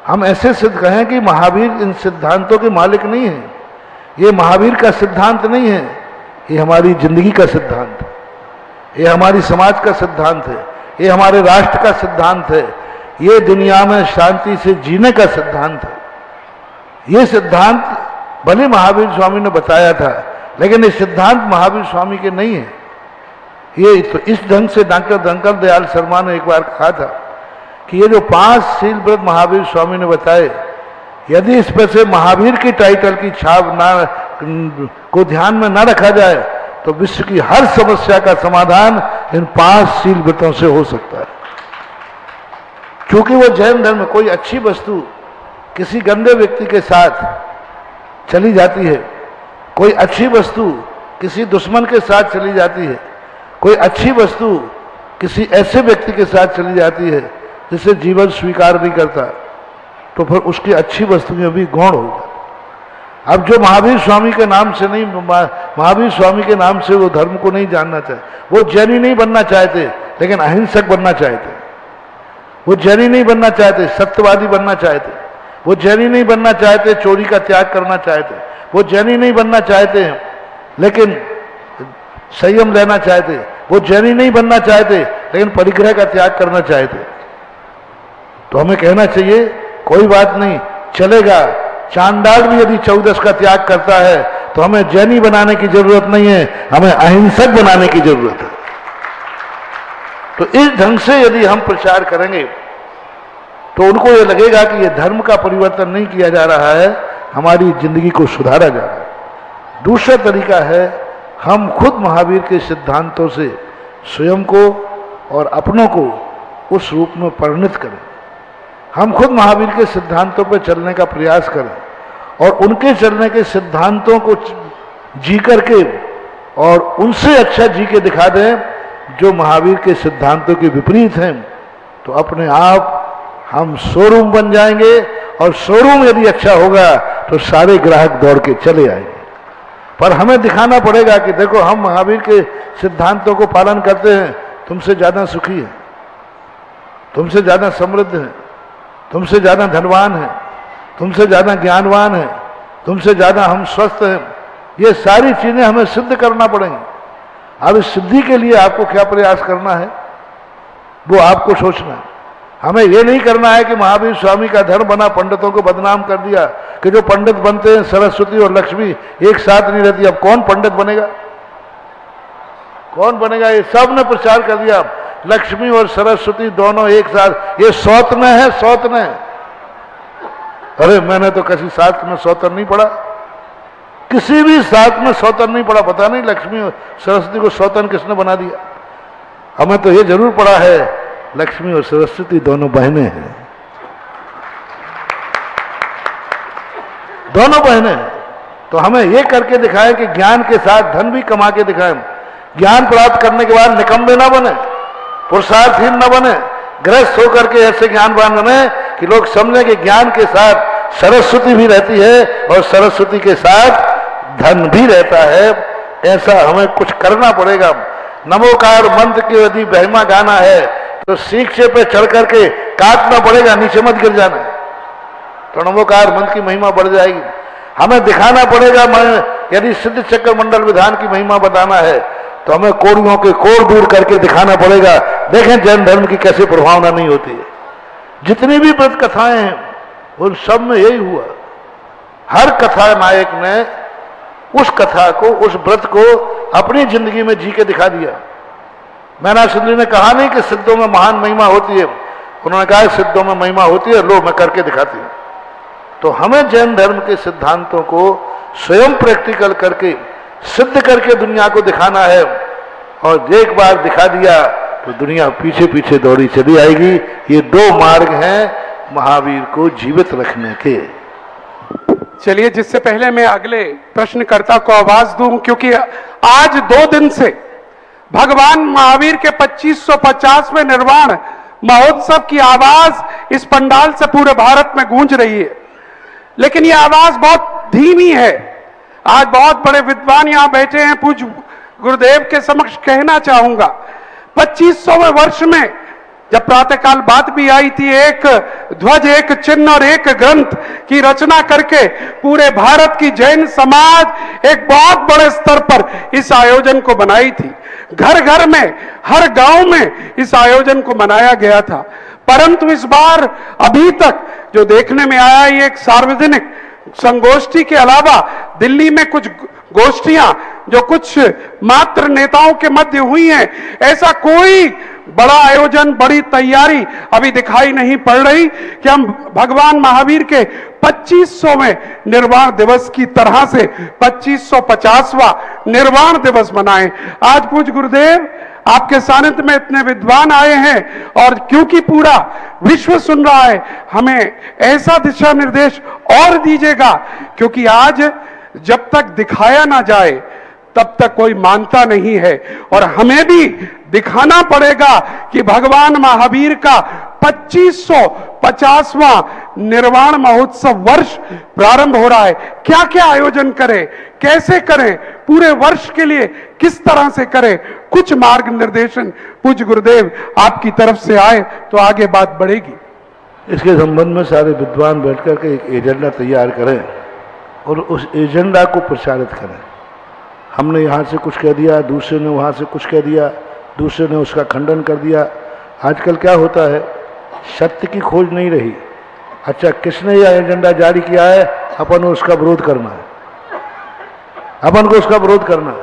हम ऐसे सिद्ध कहें कि महावीर इन सिद्धांतों के मालिक नहीं है, ये महावीर का सिद्धांत नहीं है, ये हमारी जिंदगी का सिद्धांत है, ये हमारी समाज का सिद्धांत है, ये हमारे राष्ट्र का सिद्धांत है, ये दुनिया में शांति से जीने का सिद्धांत है। ये सिद्धांत भले महावीर स्वामी ने बताया था, लेकिन ये सिद्धांत महावीर स्वामी के नहीं है। ये तो इस ढंग से डॉक्टर धनकर दयाल शर्मा ने एक बार कहा था कि ये जो 5 शील व्रत महावीर स्वामी ने बताए, यदि इस पर से महावीर की टाइटल की छाप को ध्यान में न रखा जाए तो विश्व की हर समस्या का समाधान इन 5 शील व्रतों से हो सकता है। क्योंकि वो जैन धर्म में कोई अच्छी वस्तु किसी गंदे व्यक्ति के साथ चली जाती है, कोई अच्छी वस्तु किसी दुश्मन के साथ चली जाती है, कोई अच्छी वस्तु किसी ऐसे व्यक्ति के साथ चली जाती है जिसे जीवन स्वीकार नहीं करता, तो फिर उसकी अच्छी वस्तुएं भी गौण हो जाती। अब जो महावीर स्वामी के नाम से नहीं, महावीर स्वामी के नाम से वो धर्म को नहीं जानना चाहे, वो जैनी नहीं बनना चाहते लेकिन अहिंसक बनना चाहते, वो जैनी नहीं बनना चाहते सत्यवादी बनना चाहते, वो जैनी नहीं बनना चाहते चोरी का त्याग करना चाहते, वो जैनी नहीं बनना चाहते लेकिन संयम लेना चाहते, वो जैनी नहीं बनना चाहते लेकिन परिग्रह का त्याग करना चाहते। तो हमें कहना चाहिए कोई बात नहीं, चलेगा, चांडाल भी यदि 14 का त्याग करता है तो हमें जैनी बनाने की जरूरत नहीं है, हमें अहिंसक बनाने की जरूरत है। तो इस ढंग से यदि हम प्रचार करेंगे तो उनको ये लगेगा कि ये धर्म का परिवर्तन नहीं किया जा रहा है, हमारी जिंदगी को सुधारा जा रहा है। दूसरा तरीका है हम खुद महावीर के सिद्धांतों से स्वयं को और अपनों को उस रूप में परिणत करें। हम खुद महावीर के सिद्धांतों पर चलने का प्रयास करें और उनके चलने के सिद्धांतों को जी करके और उनसे अच्छा जी के दिखा दें जो महावीर के सिद्धांतों के विपरीत हैं, तो अपने आप हम शोरूम बन जाएंगे और शोरूम यदि अच्छा होगा तो सारे ग्राहक दौड़ के चले आएंगे। पर हमें दिखाना पड़ेगा कि देखो हम महावीर के सिद्धांतों को पालन करते हैं, तुमसे ज्यादा सुखी है, तुमसे ज्यादा समृद्ध है, तुमसे ज्यादा धनवान है, तुमसे ज्यादा ज्ञानवान है, तुमसे ज्यादा हम स्वस्थ हैं। ये सारी चीजें हमें सिद्ध करना पड़ेंगी। अब इस सिद्धि के लिए आपको क्या प्रयास करना है वो आपको सोचना है। हमें ये नहीं करना है कि महावीर स्वामी का धर्म बना, पंडितों को बदनाम कर दिया कि जो पंडित बनते हैं सरस्वती और लक्ष्मी एक साथ नहीं रहती। अब कौन पंडित बनेगा, कौन बनेगा? ये सब ने प्रचार कर दिया लक्ष्मी और सरस्वती दोनों एक साथ, ये सौतने है, सौतने। अरे मैंने तो किसी शास्त्र में सौतन नहीं पढ़ा, किसी भी शास्त्र में सौतन नहीं पढ़ा। पता नहीं लक्ष्मी और सरस्वती को सौतन किसने बना दिया। हमें तो ये जरूर पढ़ा है लक्ष्मी और सरस्वती दोनों बहनें हैं, दोनों बहनें हैं। तो हमें ये करके दिखाएं कि ज्ञान के साथ धन भी कमा के दिखाएं। ज्ञान प्राप्त करने के बाद निकम्मे ना बने, पुरुषार्थहीन न बने, गृहस्थ होकर के ऐसे ज्ञानवान बने कि लोग समझें कि ज्ञान के साथ सरस्वती भी रहती है और सरस्वती के साथ धन भी रहता है। ऐसा हमें कुछ करना पड़ेगा। नमोकार मंत्र की यदि महिमा गाना है तो शीशे पे चढ़ करके काटना पड़ेगा, नीचे मत गिर जाना, तो नमोकार मंत्र की महिमा बढ़ जाएगी। हमें दिखाना पड़ेगा, यदि सिद्ध चक्र मंडल विधान की महिमा बताना है तो हमें कोड़ियों के कोड़ दूर करके दिखाना पड़ेगा। देखें जैन धर्म की कैसे प्रभावना नहीं होती है। जितनी भी व्रत कथाएं हैं उन सब में यही हुआ। हर कथा नायक ने उस कथा को, उस व्रत को अपनी जिंदगी में जी के दिखा दिया। मैना सुंदरी ने कहा नहीं कि सिद्धों में महान महिमा होती है, उन्होंने कहा सिद्धों में महिमा होती है, लो मैं करके दिखाती हूं। तो हमें जैन धर्म के सिद्धांतों को स्वयं प्रैक्टिकल करके सिद्ध करके दुनिया को दिखाना है, और एक बार दिखा दिया तो दुनिया पीछे पीछे दौड़ी चली आएगी। ये दो मार्ग हैं महावीर को जीवित रखने के।
चलिए, जिससे पहले मैं अगले प्रश्नकर्ता को आवाज दूं, क्योंकि आज 2 दिन से भगवान महावीर के 2550वें निर्वाण महोत्सव की आवाज इस पंडाल से पूरे भारत में गूंज रही है, लेकिन ये आवाज बहुत धीमी है। आज बहुत बड़े विद्वान यहां बैठे हैं, पूज्य गुरुदेव के समक्ष कहना चाहूंगा, 2500वें वर्ष में जब प्रातःकाल बात भी आई थी, एक ध्वज, एक चिन्ह और एक ग्रंथ की रचना करके पूरे भारत की जैन समाज एक बहुत बड़े स्तर पर इस आयोजन को बनाई थी। घर घर में, हर गांव में इस आयोजन को मनाया गया था। परंतु इस बार अभी तक जो देखने में आया, ये एक सार्वजनिक संगोष्ठी के अलावा दिल्ली में कुछ गोष्ठियां जो कुछ मात्र नेताओं के मध्य हुई हैं, ऐसा कोई बड़ा आयोजन, बड़ी तैयारी अभी दिखाई नहीं पड़ रही कि हम भगवान महावीर के 2500वें निर्वाण दिवस की तरह से 2550वां निर्वाण दिवस मनाएं। आज पूज्य गुरुदेव आपके सानिध्य में इतने विद्वान आए हैं और क्योंकि पूरा विश्व सुन रहा है, हमें ऐसा दिशा निर्देश और दीजिएगा, क्योंकि आज जब तक दिखाया ना जाए तब तक कोई मानता नहीं है। और हमें भी दिखाना पड़ेगा कि भगवान महावीर का 2550वां निर्वाण महोत्सव वर्ष प्रारंभ हो रहा है। क्या क्या आयोजन करें, कैसे करें, पूरे वर्ष के लिए किस तरह से करें, कुछ मार्ग निर्देशन पूज्य गुरुदेव आपकी तरफ से आए तो आगे बात बढ़ेगी।
इसके संबंध में सारे विद्वान बैठकर के एक एजेंडा तैयार करें और उस एजेंडा को प्रचारित करें। हमने यहाँ से कुछ कह दिया, दूसरे ने वहाँ से कुछ कह दिया, दूसरे ने उसका खंडन कर दिया। आजकल क्या होता है, सत्य की खोज नहीं रही। अच्छा, किसने यह एजेंडा जारी किया है, अपन को उसका विरोध करना है, अपन को उसका विरोध करना है।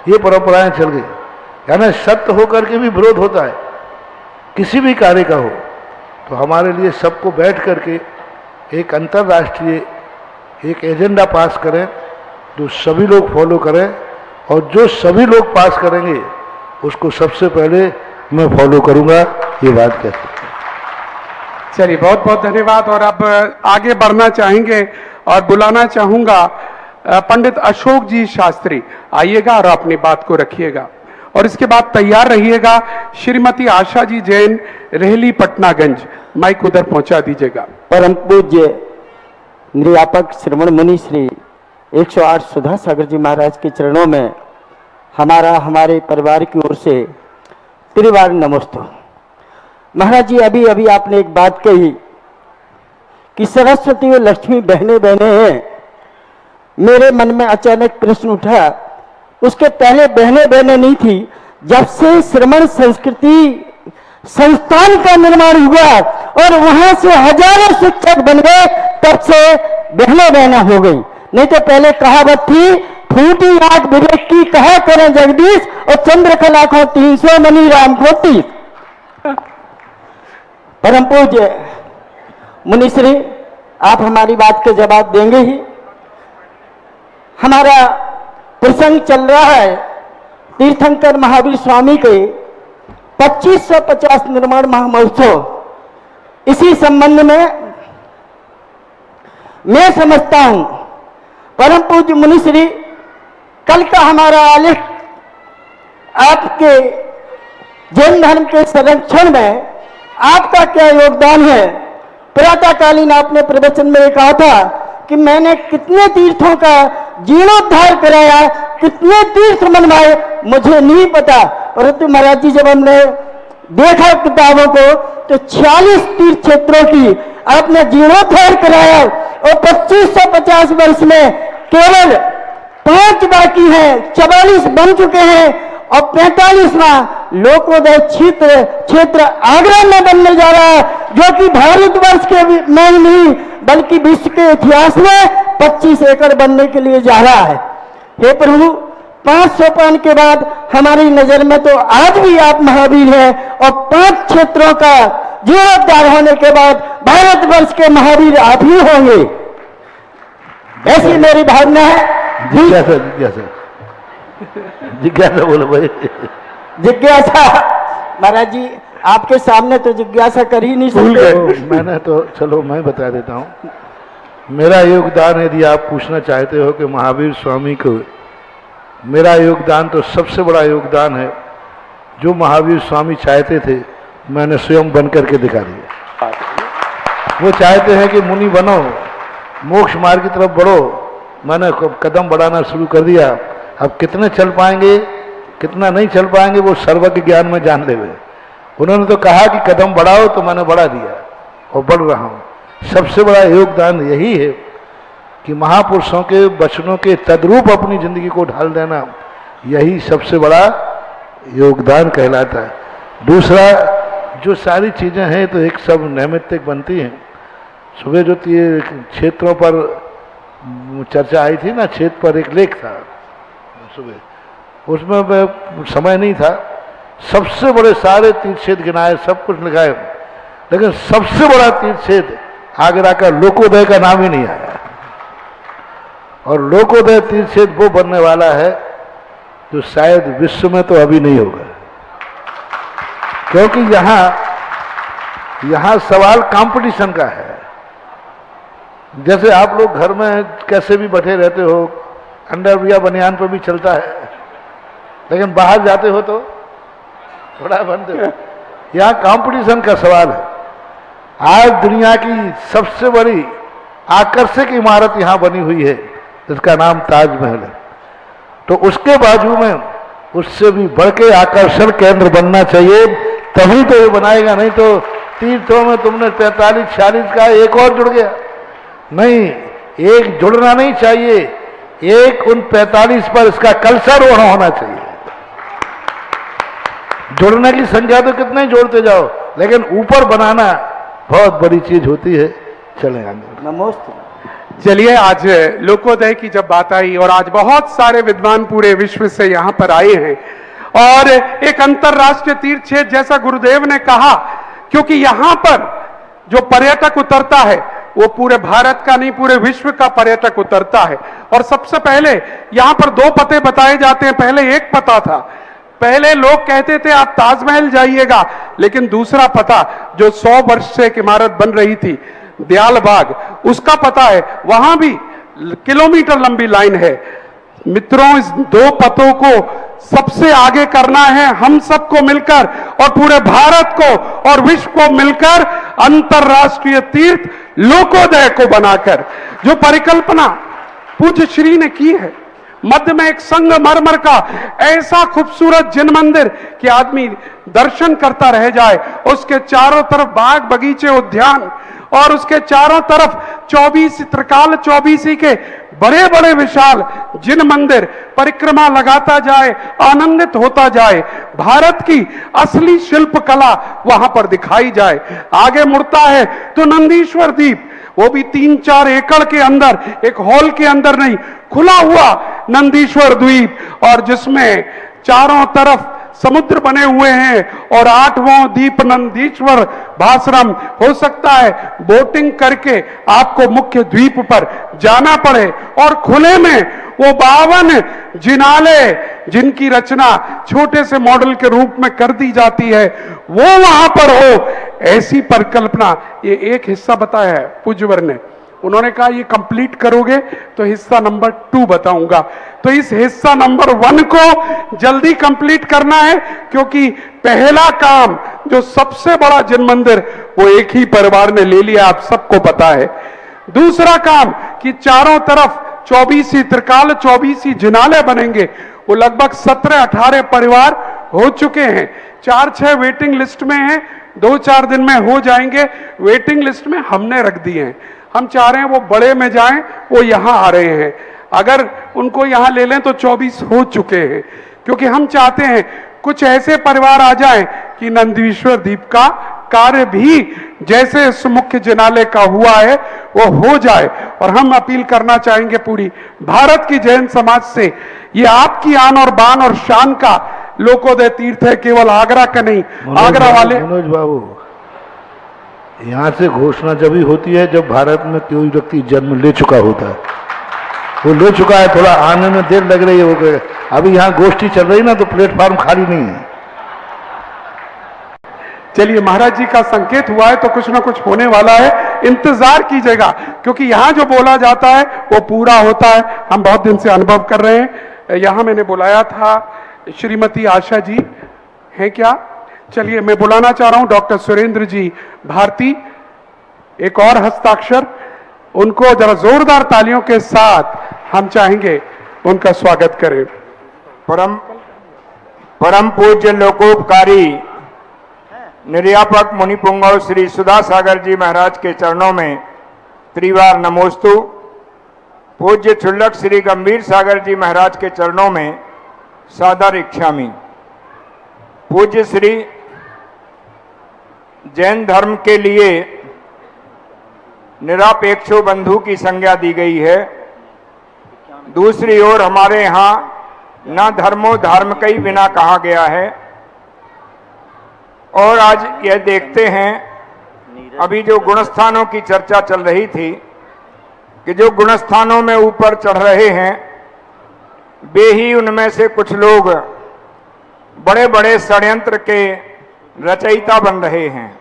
ये परंपराएं चल गई, यानी सत्य होकर के भी विरोध होता है, किसी भी कार्य का हो। तो हमारे लिए सबको बैठ करके एक अंतर्राष्ट्रीय एक एजेंडा पास करें जो सभी लोग फॉलो करें, और जो सभी लोग पास करेंगे उसको सबसे पहले मैं फॉलो करूंगा, ये बात कहते हैं।
चलिए, बहुत बहुत धन्यवाद। और अब आगे बढ़ना चाहेंगे और बुलाना चाहूंगा पंडित अशोक जी शास्त्री, आइएगा और अपनी बात को रखिएगा। और इसके बाद तैयार रहिएगा श्रीमती आशा जी जैन, रेहली पटनागंज, माइक उधर पहुंचा दीजिएगा।
परम पूज्य निर्यापक श्रवण मुनि श्री 108 सुधा सागर जी महाराज के चरणों में हमारे परिवार की ओर से त्रिवार नमस्ते। महाराज जी, अभी अभी आपने एक बात कही कि सरस्वती और लक्ष्मी बहने बहने हैं। मेरे मन में अचानक प्रश्न उठा, उसके पहले बहने बहने नहीं थी। जब से श्रमण संस्कृति संस्थान का निर्माण हुआ और वहां से हजारों शिक्षक बन गए, तब से बहने बहना हो गई। नहीं तो पहले कहावत थी, फूटी आंख विवेक की कहा करें जगदीश, और चंद्रकला को 300 मनी राम को 30। परम पूज्य मुनिश्री, आप हमारी बात के जवाब देंगे ही। हमारा प्रसंग चल रहा है तीर्थंकर महावीर स्वामी के 2550 निर्माण महोत्सव। इसी संबंध में मैं समझता हूं, परम पूज्य मुनिश्री, कल का हमारा आलेख आपके जैन धर्म के संरक्षण में आपका क्या योगदान है। प्रातःकालीन आपने प्रवचन में कहा था कि मैंने कितने तीर्थों का जीर्णोद्धार कराया, कितने तीर्थ बनवाए, मुझे नहीं पता। परंतु महाराज जी, जब हमने देखा किताबों को तो 46 तीर्थ क्षेत्रों की आपने जीर्णोद्धार कराया और 2550 वर्ष में केवल 5 बाकी हैं, 44 बन चुके हैं और 45वां लोकोदय क्षेत्र आगरा में बनने जा रहा है, जो कि भारतवर्ष के में नहीं बल्कि विश्व के इतिहास में 25 एकड़ बनने के लिए जा रहा है। हे प्रभु, 5 सोपान के बाद हमारी नजर में तो आज भी आप महावीर हैं और 5 क्षेत्रों का जीर्णोद्धार होने के बाद भारतवर्ष के महावीर आप ही होंगे, ऐसी मेरी भावना है।
जिज्ञासा बोलो भाई।
जिज्ञासा महाराज जी, आपके सामने तो जिज्ञासा कर ही नहीं सकते।
मैंने तो, चलो मैं बता देता हूँ मेरा योगदान। यदि आप पूछना चाहते हो कि महावीर स्वामी को, मेरा योगदान तो सबसे बड़ा योगदान है। जो महावीर स्वामी चाहते थे मैंने स्वयं बन करके दिखा दिया। वो चाहते हैं कि मुनि बनो, मोक्ष मार्ग की तरफ बढ़ो, मैंने कदम बढ़ाना शुरू कर दिया। अब कितने चल पाएंगे कितना नहीं चल पाएंगे वो सर्वज्ञ ज्ञान में जान लेवे। उन्होंने तो कहा कि कदम बढ़ाओ, तो मैंने बढ़ा दिया और बढ़ रहा हूँ। सबसे बड़ा योगदान यही है कि महापुरुषों के वचनों के तद्रूप अपनी जिंदगी को ढाल देना, यही सबसे बड़ा योगदान कहलाता है। दूसरा, जो सारी चीज़ें हैं तो एक सब नैमित्तिक बनती हैं। सुबह जो ये क्षेत्रों पर चर्चा आई थी ना, क्षेत्र पर एक लेख था सुबह, उसमें समय नहीं था। सबसे बड़े सारे तीर्थ क्षेत्र गिनाए, सब कुछ लिखाए, लेकिन सबसे बड़ा तीर्थ क्षेत्र आगरा का लोकोदय का नाम ही नहीं आया। और लोकोदय तीर्थ क्षेत्र वो बनने वाला है जो शायद विश्व में तो अभी नहीं होगा। क्योंकि यहाँ सवाल कंपटीशन का है। जैसे आप लोग घर में कैसे भी बैठे रहते हो, अंडरवियर बनियान पर भी चलता है, लेकिन बाहर जाते हो तो थोड़ा बंद हो। यहाँ कंपटीशन का सवाल है। आज दुनिया की सबसे बड़ी आकर्षक इमारत यहाँ बनी हुई है, जिसका नाम ताजमहल है। तो उसके बाजू में उससे भी बढ़ के आकर्षण केंद्र बनना चाहिए, तभी तो ये बनाएगा। नहीं तो तीर्थों में तुमने 43-46 का एक और जुड़ गया। नहीं, एक जुड़ना नहीं चाहिए, एक उन 45 पर इसका कलशारोहण होना चाहिए। जुड़ने की संख्या तो कितने जोड़ते जाओ, लेकिन ऊपर बनाना बहुत बड़ी चीज होती है। चले आगे।
नमस्ते।
चलिए, आज लोकोदय की जब बात आई और आज बहुत सारे विद्वान पूरे विश्व से यहाँ पर आए हैं और एक अंतरराष्ट्रीय तीर्थ क्षेत्र जैसा गुरुदेव ने कहा, क्योंकि यहाँ पर जो पर्यटक उतरता है वो पूरे भारत का नहीं, पूरे विश्व का पर्यटक उतरता है। और सबसे पहले यहाँ पर 2 पते बताए जाते हैं। पहले एक पता था, पहले लोग कहते थे आप ताजमहल जाइएगा, लेकिन दूसरा पता जो 100 वर्ष से एक इमारत बन रही थी दयाल बाग, उसका पता है, वहां भी किलोमीटर लंबी लाइन है। मित्रों, इस 2 पतों को सबसे आगे करना है हम सबको मिलकर और पूरे भारत को और विश्व को मिलकर अंतरराष्ट्रीय तीर्थ लोकोदय को बनाकर। जो परिकल्पना पूज्य श्री ने की है, मध्य में एक संगमरमर का ऐसा खूबसूरत जिन मंदिर कि आदमी दर्शन करता रह जाए, उसके चारों तरफ बाग बगीचे उद्यान और उसके चारों तरफ 24 त्रिकाल 24 के बड़े बड़े विशाल जिन मंदिर, परिक्रमा लगाता जाए, आनंदित होता जाए, भारत की असली शिल्प कला वहां पर दिखाई जाए। आगे मुड़ता है तो नंदीश्वर द्वीप, वो भी 3-4 एकड़ के अंदर, एक हॉल के अंदर नहीं, खुला हुआ नंदीश्वर द्वीप, और जिसमें चारों तरफ समुद्र बने हुए हैं और 8वां द्वीप नंदीश्वर भासरम। हो सकता है बोटिंग करके आपको मुख्य द्वीप पर जाना पड़े और खुले में वो 52 जिनाले जिनकी रचना छोटे से मॉडल के रूप में कर दी जाती है, वो वहां पर हो, ऐसी परिकल्पना। ये एक हिस्सा बताया है पूज्यवर ने, उन्होंने कहा ये कंप्लीट करोगे तो हिस्सा नंबर 2 बताऊंगा। तो इस हिस्सा नंबर 1 को जल्दी कंप्लीट करना है, क्योंकि पहला काम जो सबसे बड़ा जिन मंदिर वो एक ही परिवार ने ले लिया, आप सबको पता है। दूसरा काम कि चारों तरफ 24 त्रिकाल 24 जिनाले बनेंगे, वो लगभग 17-18 परिवार हो चुके हैं, 4-6 वेटिंग लिस्ट में हैं, 2-4 दिन में हो जाएंगे। वेटिंग लिस्ट में हमने रख दिए हैं। हम चाह रहे हैं वो बड़े में जाएं, वो यहां आ रहे हैं। अगर उनको यहां ले लें तो 24 हो चुके हैं, क्योंकि हम चाहते हैं कुछ ऐसे परिवार आ जाएं कि नंदीश्वर द्वीप का कार्य भी जैसे इस मुख्य जिनालय का हुआ है वो हो जाए। और हम अपील करना चाहेंगे पूरी भारत की जैन समाज से, ये आपकी आन और बान और शान का लोकोदय तीर्थ है, केवल आगरा का नहीं। आगरा वाले
मनोज बाबू, यहाँ से घोषणा जब ही होती है जब भारत में कोई व्यक्ति जन्म ले चुका होता है। वो ले चुका है, थोड़ा आने में देर लग रही है, वो अभी यहाँ गोष्ठी चल रही ना तो प्लेटफॉर्म खाली नहीं है।
चलिए, महाराज जी का संकेत हुआ है तो कुछ ना कुछ होने वाला है, इंतजार कीजिएगा, क्योंकि यहाँ जो बोला जाता है वो पूरा होता है। हम बहुत दिन से अनुभव कर रहे हैं। यहाँ मैंने बुलाया था श्रीमती आशा जी, हैं क्या? चलिए, मैं बुलाना चाह रहा हूं डॉक्टर सुरेंद्र जी भारती, एक और हस्ताक्षर, उनको जरा जोरदार तालियों के साथ हम चाहेंगे उनका स्वागत करें।
परम पूज्य लोकोपकारी निर्यापक मुनि पुंगव श्री सुधा सागर जी महाराज के चरणों में त्रिवार नमोस्तु। पूज्य क्षुल्लक श्री गंभीर सागर जी महाराज के चरणों में सादर इच्छामि। पूज्य श्री जैन धर्म के लिए निरापेक्षो बंधु की संज्ञा दी गई है। दूसरी ओर हमारे यहाँ न धर्मो धर्म कई बिना कहा गया है। और आज यह देखते हैं, अभी जो गुणस्थानों की चर्चा चल रही थी कि जो गुणस्थानों में ऊपर चढ़ रहे हैं वे ही उनमें से कुछ लोग बड़े बड़े षड्यंत्र के रचयिता बन रहे हैं,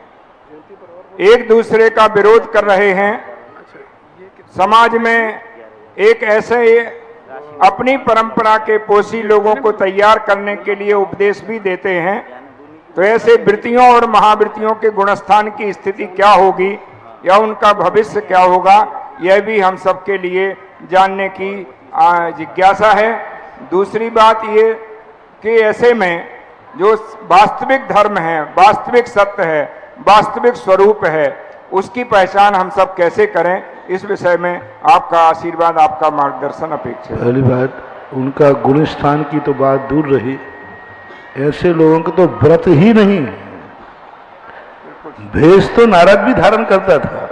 एक दूसरे का विरोध कर रहे हैं। समाज में एक ऐसे अपनी परंपरा के पोषी लोगों को तैयार करने के लिए उपदेश भी देते हैं। तो ऐसे वृत्तियों और महावृत्तियों के गुणस्थान की स्थिति क्या होगी या उनका भविष्य क्या होगा, यह भी हम सबके लिए जानने की जिज्ञासा है। दूसरी बात ये कि ऐसे में जो वास्तविक धर्म है, वास्तविक सत्य है, वास्तविक स्वरूप है, उसकी पहचान हम सब कैसे करें, इस विषय में आपका आशीर्वाद, आपका मार्गदर्शन अपेक्षित है।
पहली बात, उनका गुणस्थान की तो बात दूर रही, ऐसे लोगों को तो व्रत ही नहीं है। भेष तो नारद भी धारण करता था,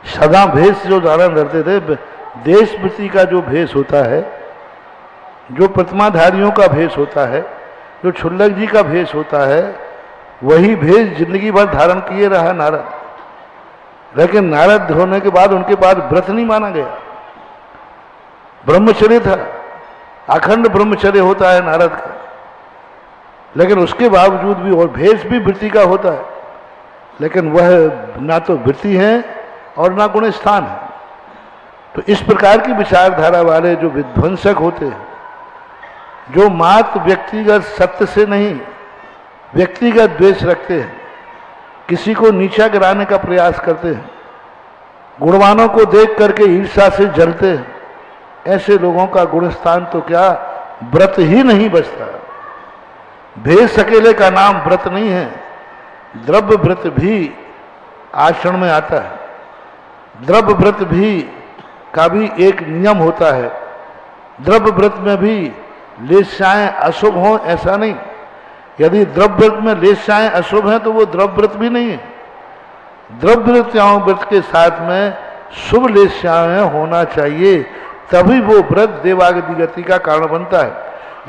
सदा भेष जो धारण करते थे, देशभक्ति का जो भेष होता है, जो प्रतिमाधारियों का भेष होता है, जो क्षुल्लक जी का भेष होता है, वही भेष जिंदगी भर धारण किए रहा नारद। लेकिन नारद होने के बाद उनके बाद व्रत नहीं माना गया, ब्रह्मचर्य था, अखंड ब्रह्मचर्य होता है नारद का। लेकिन उसके बावजूद भी, और भेष भी वृत्ति का होता है, लेकिन वह ना तो वृत्ति है और ना गुणस्थान है। तो इस प्रकार की विचारधारा वाले जो विध्वंसक होते हैं, जो मात्र व्यक्तिगत सत्य से नहीं व्यक्तिगत द्वेष रखते हैं, किसी को नीचा गिराने का प्रयास करते हैं, गुणवानों को देख करके ईर्ष्या से जलते हैं, ऐसे लोगों का गुणस्थान तो क्या व्रत ही नहीं बचता। भेष अकेले का नाम व्रत नहीं है, द्रव्य व्रत भी आचरण में आता है। द्रव्य व्रत भी का भी एक नियम होता है। द्रव्य व्रत में भी लेशाएं अशुभ हों ऐसा नहीं। यदि द्रव्य व्रत में लेशाएं अशुभ हैं तो वो द्रव्य व्रत भी नहीं है। द्रव्य व्रत के साथ में शुभ लेशाएं होना चाहिए, तभी वो व्रत देवागति गति का कारण बनता है।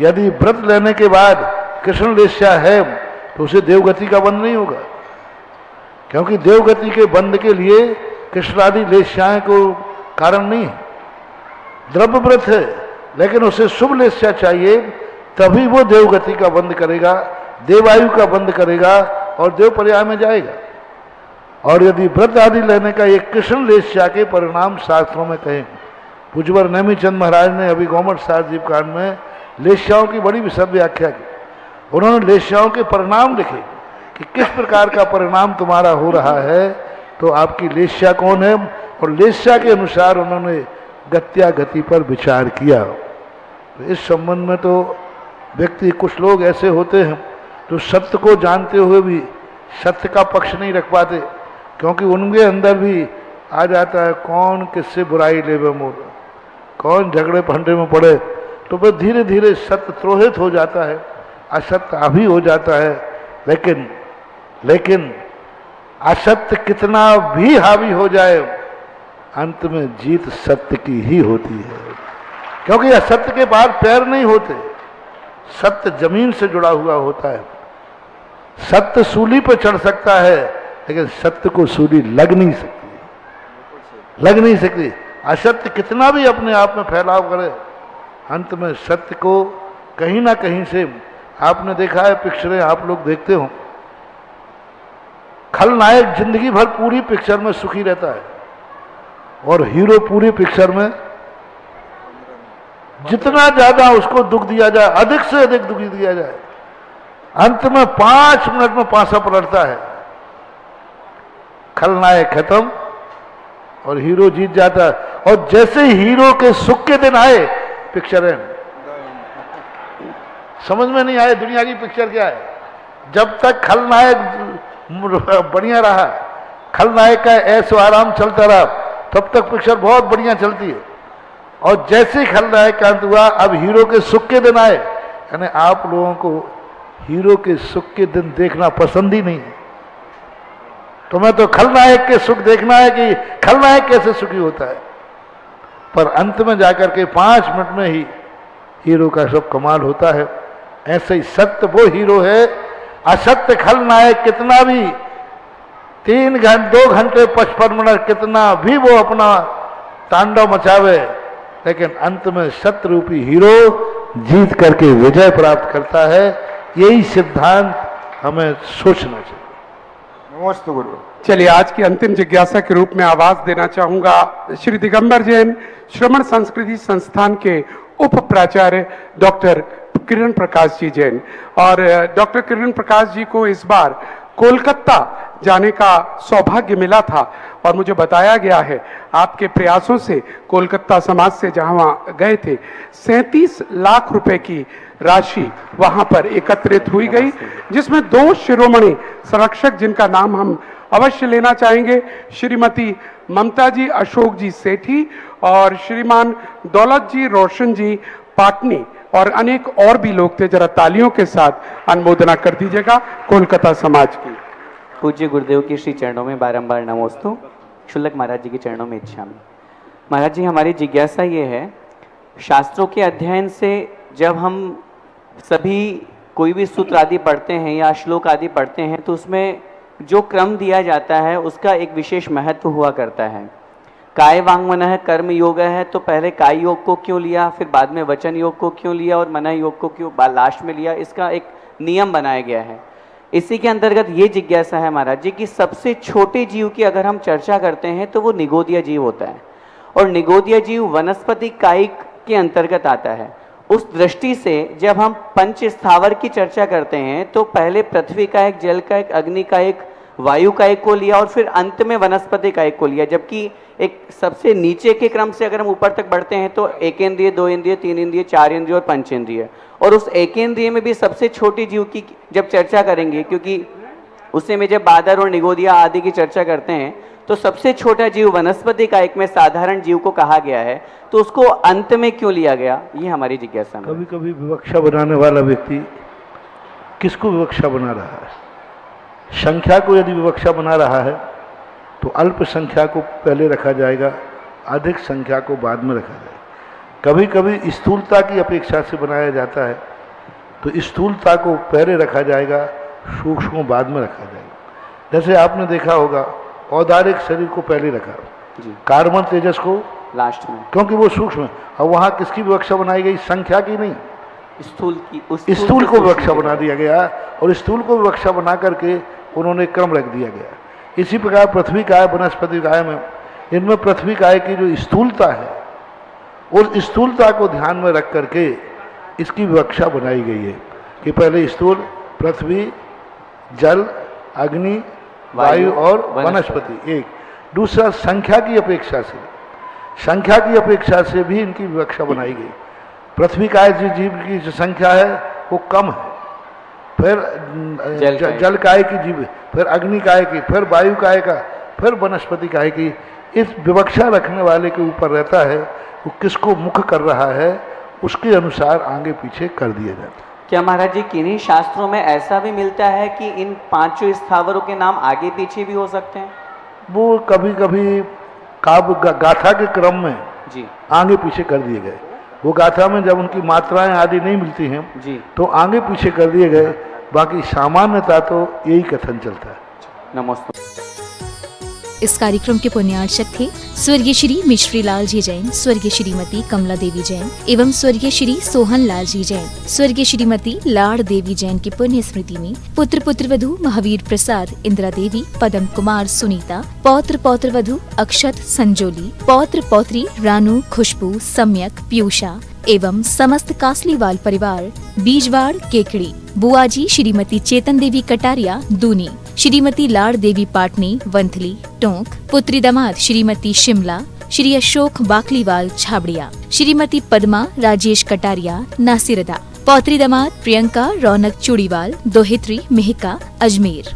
यदि व्रत लेने के बाद कृष्ण लेशा है तो उसे देवगति का बंध नहीं होगा, क्योंकि देवगति के बंध के लिए कृष्णादि लेशाएं को कारण नहीं है। द्रव्य व्रत है लेकिन उसे शुभ लेशा चाहिए, तभी वो देवगति का बंध करेगा, देवायु का बंध करेगा और देव पर्याय में जाएगा। और यदि व्रत आदि लेने का एक कृष्ण लेशा के परिणाम शास्त्रों में कहें, पूज्यवर नेमिचंद महाराज ने अभी गौमठ सारदीप कांड में लेशाओं की बड़ी विशद व्याख्या की। उन्होंने लेशाओं के परिणाम लिखे कि किस प्रकार का परिणाम तुम्हारा हो रहा है, तो आपकी लेशा कौन है, और लेशा के अनुसार उन्होंने गत्या गति पर विचार किया। तो इस संबंध में तो व्यक्ति, कुछ लोग ऐसे होते हैं जो सत्य को जानते हुए भी सत्य का पक्ष नहीं रख पाते, क्योंकि उनके अंदर भी आ जाता है कौन किससे बुराई लेवे मोर, कौन झगड़े फंडे में पड़े। तो फिर धीरे धीरे सत्य त्रोहित हो जाता है, असत्य हावी हो जाता है। लेकिन असत्य कितना भी हावी हो जाए, अंत में जीत सत्य की ही होती है, क्योंकि असत्य के बाद पैर नहीं होते। सत्य जमीन से जुड़ा हुआ होता है। सत्य सूली पर चढ़ सकता है, लेकिन सत्य को सूली लग नहीं सकती। असत्य कितना भी अपने आप में फैलाव करे, अंत में सत्य को कहीं ना कहीं से, आपने देखा है पिक्चरें आप लोग देखते हो, खलनायक जिंदगी भर पूरी पिक्चर में सुखी रहता है और हीरो पूरी पिक्चर में जितना ज्यादा उसको दुख दिया जाए, अधिक से अधिक दुख दिया जाए, अंत में 5 मिनट में पासा पलटता है। खलनायक खत्म और हीरो जीत जाता है। और जैसे हीरो के सुख के दिन आए, पिक्चर एंड। समझ में नहीं आए दुनिया की पिक्चर क्या है। जब तक खलनायक बढ़िया रहा, खलनायक का ऐशो आराम चलता रहा, तब तक पिक्चर बहुत बढ़िया चलती है। और जैसे खलनायक का अंत हुआ, अब हीरो के सुख के दिन आए, यानी आप लोगों को हीरो के सुख के दिन देखना पसंद ही नहीं है। तुम्हें तो खलनायक के सुख देखना है कि खलनायक कैसे सुखी होता है। पर अंत में जाकर के 5 मिनट में ही हीरो का सब कमाल होता है। ऐसे ही सत्य वो हीरो है, असत्य खलनायक कितना भी 3 घंटे 2 घंटे 55 मिनट कितना भी वो अपना तांडव मचावे, लेकिन अंत में सत्य रूपी हीरो जीत करके विजय प्राप्त करता है। यही सिद्धांत हमें सोचना चाहिए।
नमोस्तु गुरु।
चलिए आज की अंतिम जिज्ञासा के रूप में आवाज देना चाहूंगा श्री दिगंबर जैन श्रमण संस्कृति संस्थान के उप प्राचार्य डॉक्टर किरण प्रकाश जी जैन। और डॉक्टर किरण प्रकाश जी को इस बार कोलकाता जाने का सौभाग्य मिला था और मुझे बताया गया है आपके प्रयासों से कोलकाता समाज से जहां गए थे 37 लाख रुपए की राशि वहां पर एकत्रित हुई गई, जिसमें 2 शिरोमणि संरक्षक जिनका नाम हम अवश्य लेना चाहेंगे, श्रीमती ममता जी अशोक जी सेठी और श्रीमान दौलत जी रोशन जी पाटनी और अनेक और भी लोग थे। जरा तालियों के साथ अनुमोदना कर दीजिएगा कोलकाता समाज की।
पूज्य गुरुदेव के श्री चरणों में बारंबार नमोस्तु। शुल्लक महाराज जी के चरणों में इच्छामि। महाराज जी, हमारी जिज्ञासा ये है, शास्त्रों के अध्ययन से जब हम सभी कोई भी सूत्र आदि पढ़ते हैं या श्लोक आदि पढ़ते हैं तो उसमें जो क्रम दिया जाता है उसका एक विशेष महत्व हुआ करता है। काय वांग मनः कर्म योग है तो पहले काय योग को क्यों लिया, फिर बाद में वचन योग को क्यों लिया और मनः योग को क्यों लास्ट में लिया, इसका एक नियम बनाया गया है। इसी के अंतर्गत ये जिज्ञासा है महाराज जी कि सबसे छोटे जीव की अगर हम चर्चा करते हैं तो वो निगोदिया जीव होता है और निगोदिया जीव वनस्पति कायिक के अंतर्गत आता है। उस दृष्टि से जब हम पंच स्थावर की चर्चा करते हैं तो पहले पृथ्वी का एक, जल का एक, अग्नि का एक, वायु का एक को लिया और फिर अंत में वनस्पति का एक को लिया। जबकि एक सबसे नीचे के क्रम से अगर हम ऊपर तक बढ़ते हैं तो 1 इंद्रिय, 2 इंद्रिय, 3 इंद्रिय, 4 इंद्रिय और 5 इंद्रिय। और उस 1 इंद्रिय में भी सबसे छोटी जीव की जब चर्चा करेंगे, क्योंकि उसे में जब बादर और निगोदिया आदि की चर्चा करते हैं तो सबसे छोटा जीव वनस्पति का एक में साधारण जीव को कहा गया है, तो उसको अंत में क्यों लिया गया, ये हमारी जिज्ञासा है।
कभी कभी विवक्षा बनाने वाला व्यक्ति किसको विवक्षा बना रहा है? संख्या को यदि विवक्षा बना रहा है तो अल्प संख्या को पहले रखा जाएगा, अधिक संख्या को बाद में रखा जाएगा। कभी कभी स्थूलता की अपेक्षा से बनाया जाता है तो स्थूलता को पहले रखा जाएगा, सूक्ष्म को बाद में रखा जाएगा। जैसे आपने देखा होगा औदारिक शरीर को पहले रखा, कार्बन तेजस को
लास्ट में,
क्योंकि वो सूक्ष्म है। और वहाँ किसकी विवक्षा बनाई गई? संख्या की नहीं,
स्थूल की।
स्थूल को विवक्षा बना दिया गया और स्थूल को विवक्षा बना करके उन्होंने क्रम रख दिया गया। इसी प्रकार पृथ्वी काय, वनस्पति काय में इनमें पृथ्वी काय की जो स्थूलता है और स्थूलता को ध्यान में रख करके इसकी विवक्षा बनाई गई है कि पहले स्थूल पृथ्वी, जल, अग्नि, वायु और वनस्पति एक। दूसरा संख्या की अपेक्षा से भी इनकी विवक्षा बनाई गई। पृथ्वी काय जीव की जो संख्या है वो कम है, फिर जल काय की जीव, फिर अग्नि काय की, फिर वायु काय का, फिर वनस्पति काय की। इस विवक्षा रखने वाले के ऊपर रहता है वो किसको मुख कर रहा है, उसके अनुसार आगे पीछे कर दिया जाता है।
क्या महाराज जी किन्हीं शास्त्रों में ऐसा भी मिलता है कि इन 5 स्थावरों के नाम आगे पीछे भी हो सकते हैं?
वो कभी कभी काव्य गाथा के क्रम में
जी
आगे पीछे कर दिए गए। वो गाथा में जब उनकी मात्राएं आदि नहीं मिलती हैं
जी
तो आगे पीछे कर दिए गए, बाकी सामान्यता तो यही कथन चलता है।
नमस्ते।
इस कार्यक्रम के पुण्यार्चक थे स्वर्गीय श्री मिश्री लाल जी जैन, स्वर्गीय श्रीमती कमला देवी जैन एवं स्वर्गीय श्री सोहन लाल जी जैन। स्वर्गीय श्रीमती लाड़ देवी जैन की पुण्य स्मृति में पुत्र पुत्रवधु महावीर प्रसाद, इंदिरा देवी, पदम कुमार, सुनीता, पौत्र पौत्रवधु अक्षत संजोली, पौत्र पौत्री रानू, खुशबू, सम्यक, पीयूषा एवं समस्त कासलीवाल परिवार, बीजवाड़, केकड़ी, बुआजी श्रीमती चेतन देवी कटारिया, दूनी, श्रीमती लाड़ देवी पाटनी, वंथली, टोंक, पुत्री दामाद श्रीमती शिमला, श्री अशोक बाकलीवाल छाबड़िया, श्रीमती पद्मा राजेश कटारिया, नासिरदा, पौत्री दामाद प्रियंका रौनक चूड़ीवाल, दोहित्री, मेहका, अजमेर।